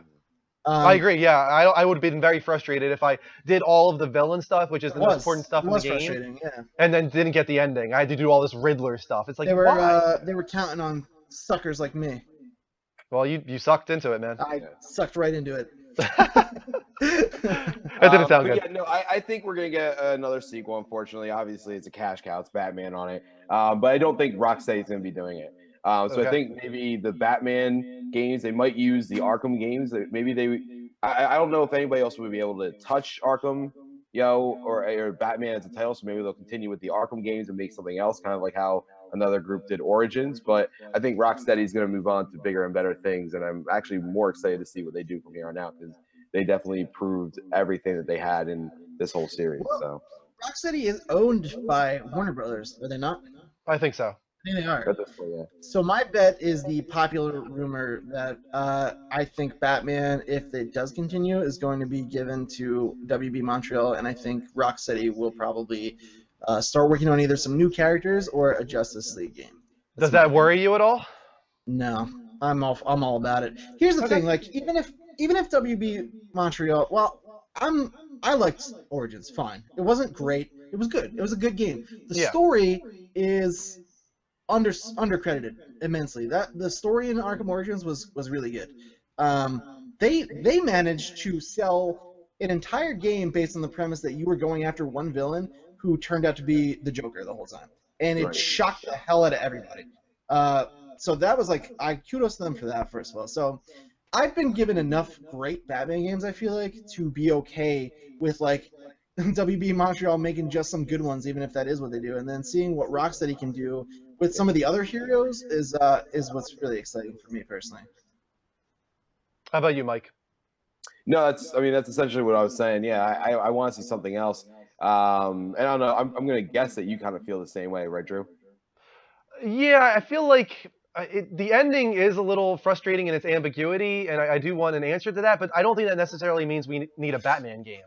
I agree. Yeah, I would have been very frustrated if I did all of the villain stuff, which is the most important stuff in the game, frustrating, yeah. and then didn't get the ending. I had to do all this Riddler stuff. It's like, They were why? they were counting on suckers like me. Well, you sucked into it, man. I sucked right into it. That didn't sound but good. Yeah, no, I think we're gonna get another sequel. Unfortunately, obviously it's a cash cow. It's Batman on it, but I don't think Rocksteady's gonna be doing it. So Okay. I think maybe the Batman games, they might use the Arkham games. Maybe they. I don't know if anybody else would be able to touch Arkham, or Batman as a title. So maybe they'll continue with the Arkham games and make something else, kind of like how another group did Origins. But I think Rocksteady's going to move on to bigger and better things, and I'm actually more excited to see what they do from here on out, because they definitely proved everything that they had in this whole series. So Rocksteady is owned by Warner Brothers, are they not? I think so. I think they are. at this point, yeah. So my bet is the popular rumor that I think Batman, if it does continue, is going to be given to WB Montreal, and I think Rocksteady will probably start working on either some new characters or a Justice League game. Does that worry you at all? No, I'm all about it. Here's the thing, like even if WB Montreal, well, I liked Origins, fine. It wasn't great. It was good. It was a good game. The story is undercredited immensely. That the story in Arkham Origins was really good. They managed to sell an entire game based on the premise that you were going after one villain who turned out to be the Joker the whole time, and it shocked the hell out of everybody. So that was like, I kudos to them for that, first of all. So I've been given enough great Batman games, I feel like, to be okay with like WB Montreal making just some good ones, even if that is what they do, and then seeing what Rocksteady can do with some of the other heroes is what's really exciting for me personally. How about you, Mike? No, that's essentially what I was saying. Yeah, I want to see something else. And I don't know. I'm going to guess that you kind of feel the same way, right, Drew? Yeah, I feel like the ending is a little frustrating in its ambiguity, and I do want an answer to that, but I don't think that necessarily means we need a Batman game.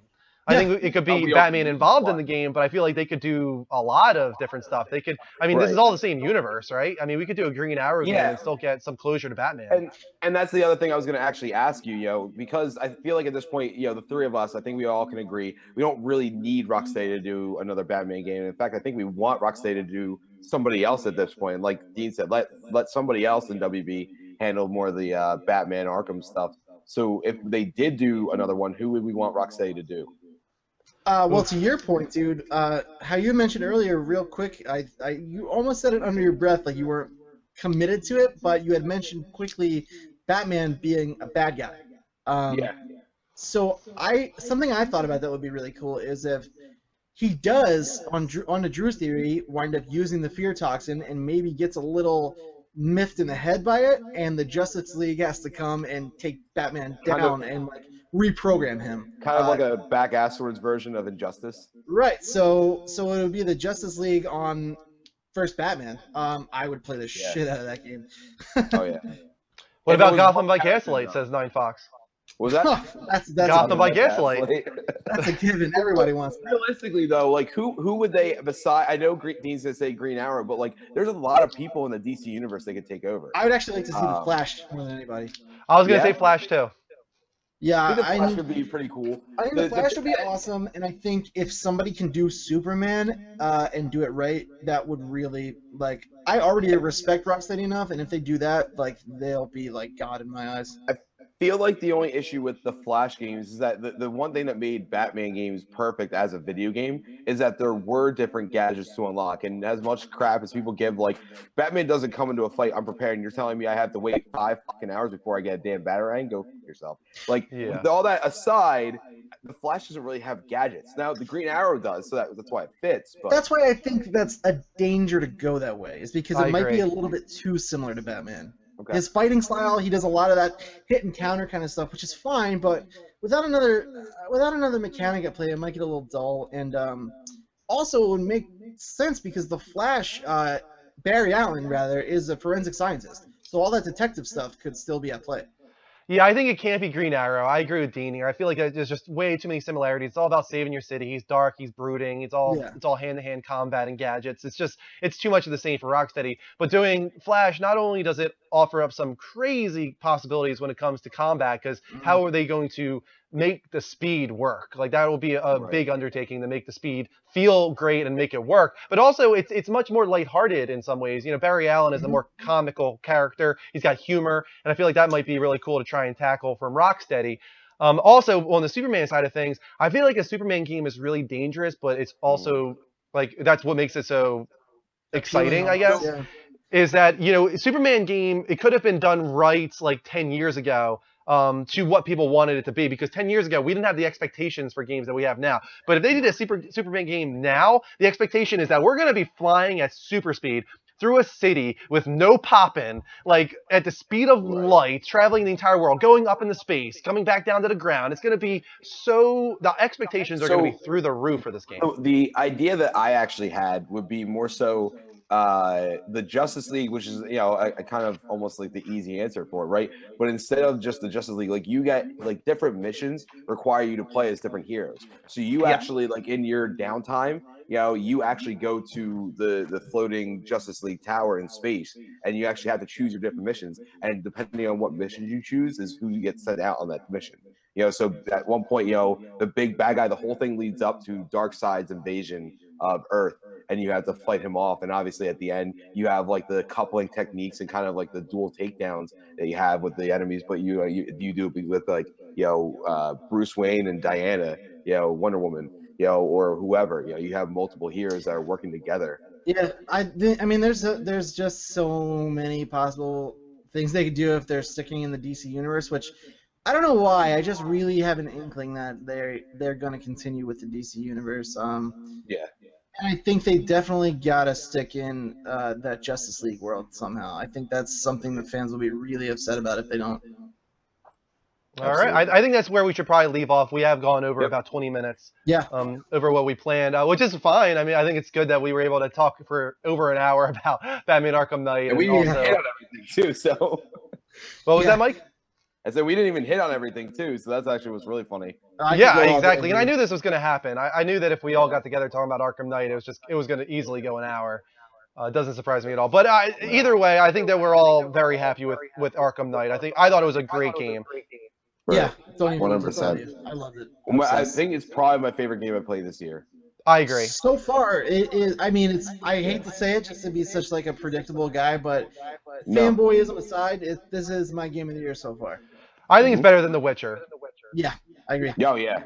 I think it could be Batman involved in the game, but I feel like they could do a lot of different stuff. They could, I mean, this is all the same universe, right? I mean, we could do a Green Arrow game and still get some closure to Batman. And that's the other thing I was going to actually ask you, because I feel like at this point, the three of us, I think we all can agree, we don't really need Rocksteady to do another Batman game. In fact, I think we want Rocksteady to do somebody else at this point. Like Dean said, let somebody else in WB handle more of the Batman Arkham stuff. So if they did do another one, who would we want Rocksteady to do? Well, to your point, dude, how you mentioned earlier, real quick, you almost said it under your breath, like you weren't committed to it, but you had mentioned quickly Batman being a bad guy. So something I thought about that would be really cool is if he does, on a Drew's theory, wind up using the fear toxin and maybe gets a little miffed in the head by it, and the Justice League has to come and take Batman down and like reprogram him. Kind of like a back afterwards version of Injustice. Right. So it would be the Justice League on first Batman. I would play the shit out of that game. Oh yeah. What about Gotham by Gaslight? Says 9Fox. Was that? that's Gotham by Gaslight. That's a given. Everybody wants that. Realistically, though, like who would they beside? I know Dean's gonna say Green Arrow, but like there's a lot of people in the DC universe they could take over. I would actually like to see the Flash more than anybody. I was gonna say Flash too. Yeah, I think the Flash would be pretty cool. I think the Flash would be awesome, and I think if somebody can do Superman and do it right, that would really, like, I already respect Rocksteady enough, and if they do that, like, they'll be like God in my eyes. I feel like the only issue with the Flash games is that the one thing that made Batman games perfect as a video game is that there were different gadgets to unlock. And as much crap as people give, like, Batman doesn't come into a fight unprepared, and you're telling me I have to wait 5 fucking hours before I get a damn batarang? Go f yourself. Like, with all that aside, the Flash doesn't really have gadgets. Now, the Green Arrow does, so that's why it fits. But that's why I think that's a danger to go that way, is because it might be agree. a little bit too similar to Batman. Okay. His fighting style, he does a lot of that hit and counter kind of stuff, which is fine, but without another mechanic at play, it might get a little dull. And also, it would make sense because the Flash, Barry Allen rather, is a forensic scientist, so all that detective stuff could still be at play. Yeah, I think it can't be Green Arrow. I agree with Dean here. I feel like there's just way too many similarities. It's all about saving your city. He's dark. He's brooding. It's all hand-to-hand combat and gadgets. It's too much of the same for Rocksteady. But doing Flash, not only does it offer up some crazy possibilities when it comes to combat, because how are they going to make the speed work? Like, that will be a big undertaking to make the speed feel great and make it work. But also, it's much more lighthearted in some ways. You know, Barry Allen is a more comical character. He's got humor, and I feel like that might be really cool to try and tackle from Rocksteady. Also, on the Superman side of things, I feel like a Superman game is really dangerous, but it's also, like, that's what makes it so exciting, I guess. Yeah. Is that, you know, Superman game, it could have been done right like 10 years ago to what people wanted it to be, because 10 years ago we didn't have the expectations for games that we have now. But if they did a Superman game now, the expectation is that we're going to be flying at super speed through a city with no poppin', like at the speed of light, traveling the entire world, going up into space, coming back down to the ground. It's going to be the expectations are going to be through the roof for this game. So the idea that I actually had would be more so the Justice League, which is, you know, a kind of almost like the easy answer for it, right? But instead of just the Justice League, like, you get, like, different missions require you to play as different heroes. So you actually, like, in your downtime, you know, you actually go to the floating Justice League tower in space, and you actually have to choose your different missions. And depending on what missions you choose is who you get sent out on that mission. You know, so at one point, you know, the big bad guy, the whole thing leads up to Darkseid's invasion of Earth, and you have to fight him off. And obviously at the end, you have, like, the coupling techniques and kind of like the dual takedowns that you have with the enemies, but you do it with, like, you know, Bruce Wayne and Diana, you know, Wonder Woman, you know, or whoever. You know, you have multiple heroes that are working together. Yeah, I mean, there's just so many possible things they could do if they're sticking in the DC universe, which I don't know why. I just really have an inkling that they're going to continue with the DC universe. Yeah. And I think they definitely got to stick in that Justice League world somehow. I think that's something that fans will be really upset about if they don't. All right, I think that's where we should probably leave off. We have gone over about 20 minutes. Yeah. Over what we planned, which is fine. I mean, I think it's good that we were able to talk for over an hour about Batman Arkham Knight. And we didn't even hit on everything too. So. What was that, Mike? I said we didn't even hit on everything too, so that's actually what's really funny. Yeah, exactly. And I knew this was going to happen. I knew that if we all got together talking about Arkham Knight, it was going to easily go an hour. It doesn't surprise me at all. But either way, I think that we're all very happy with Arkham Knight. I thought it was a great game. Right. Yeah, 100%. I loved it. I think it's probably my favorite game I played this year. I agree. So far, it is. I mean, I hate to say it, just to be such like a predictable guy, but fanboyism aside, this is my game of the year so far. I think it's better than The Witcher. Yeah, I agree. Oh yeah.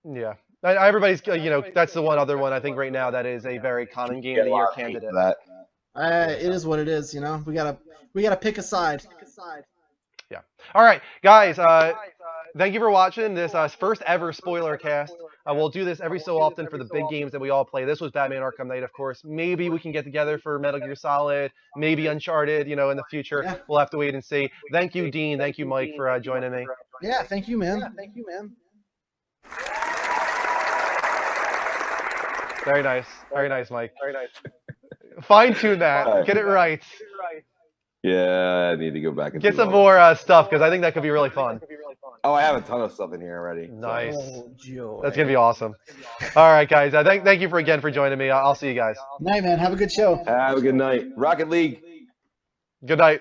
Yeah. Everybody's, you know, that's the one other one I think right now that is a very common game of the year candidate. It is what it is, you know. We gotta pick a side. Yeah. All right, guys. Thank you for watching this first ever spoiler cast. We'll do this every so often for the big games that we all play. This was Batman Arkham Knight, of course. Maybe we can get together for Metal Gear Solid, maybe Uncharted, you know, in the future. Yeah. We'll have to wait and see. Thank you, Dean. Thank you, Mike, for joining me. Yeah, thank you, man. Very nice. Very nice, Mike. Very nice. Fine-tune that. Get it right. Yeah, I need to go back and get some more stuff, because I think that could be really fun. Oh, I have a ton of stuff in here already. Nice. Oh, that's going to be awesome. All right, guys. Thank you again for joining me. I'll see you guys. Night, man. Have a good show. Have a good night. Rocket League. Good night.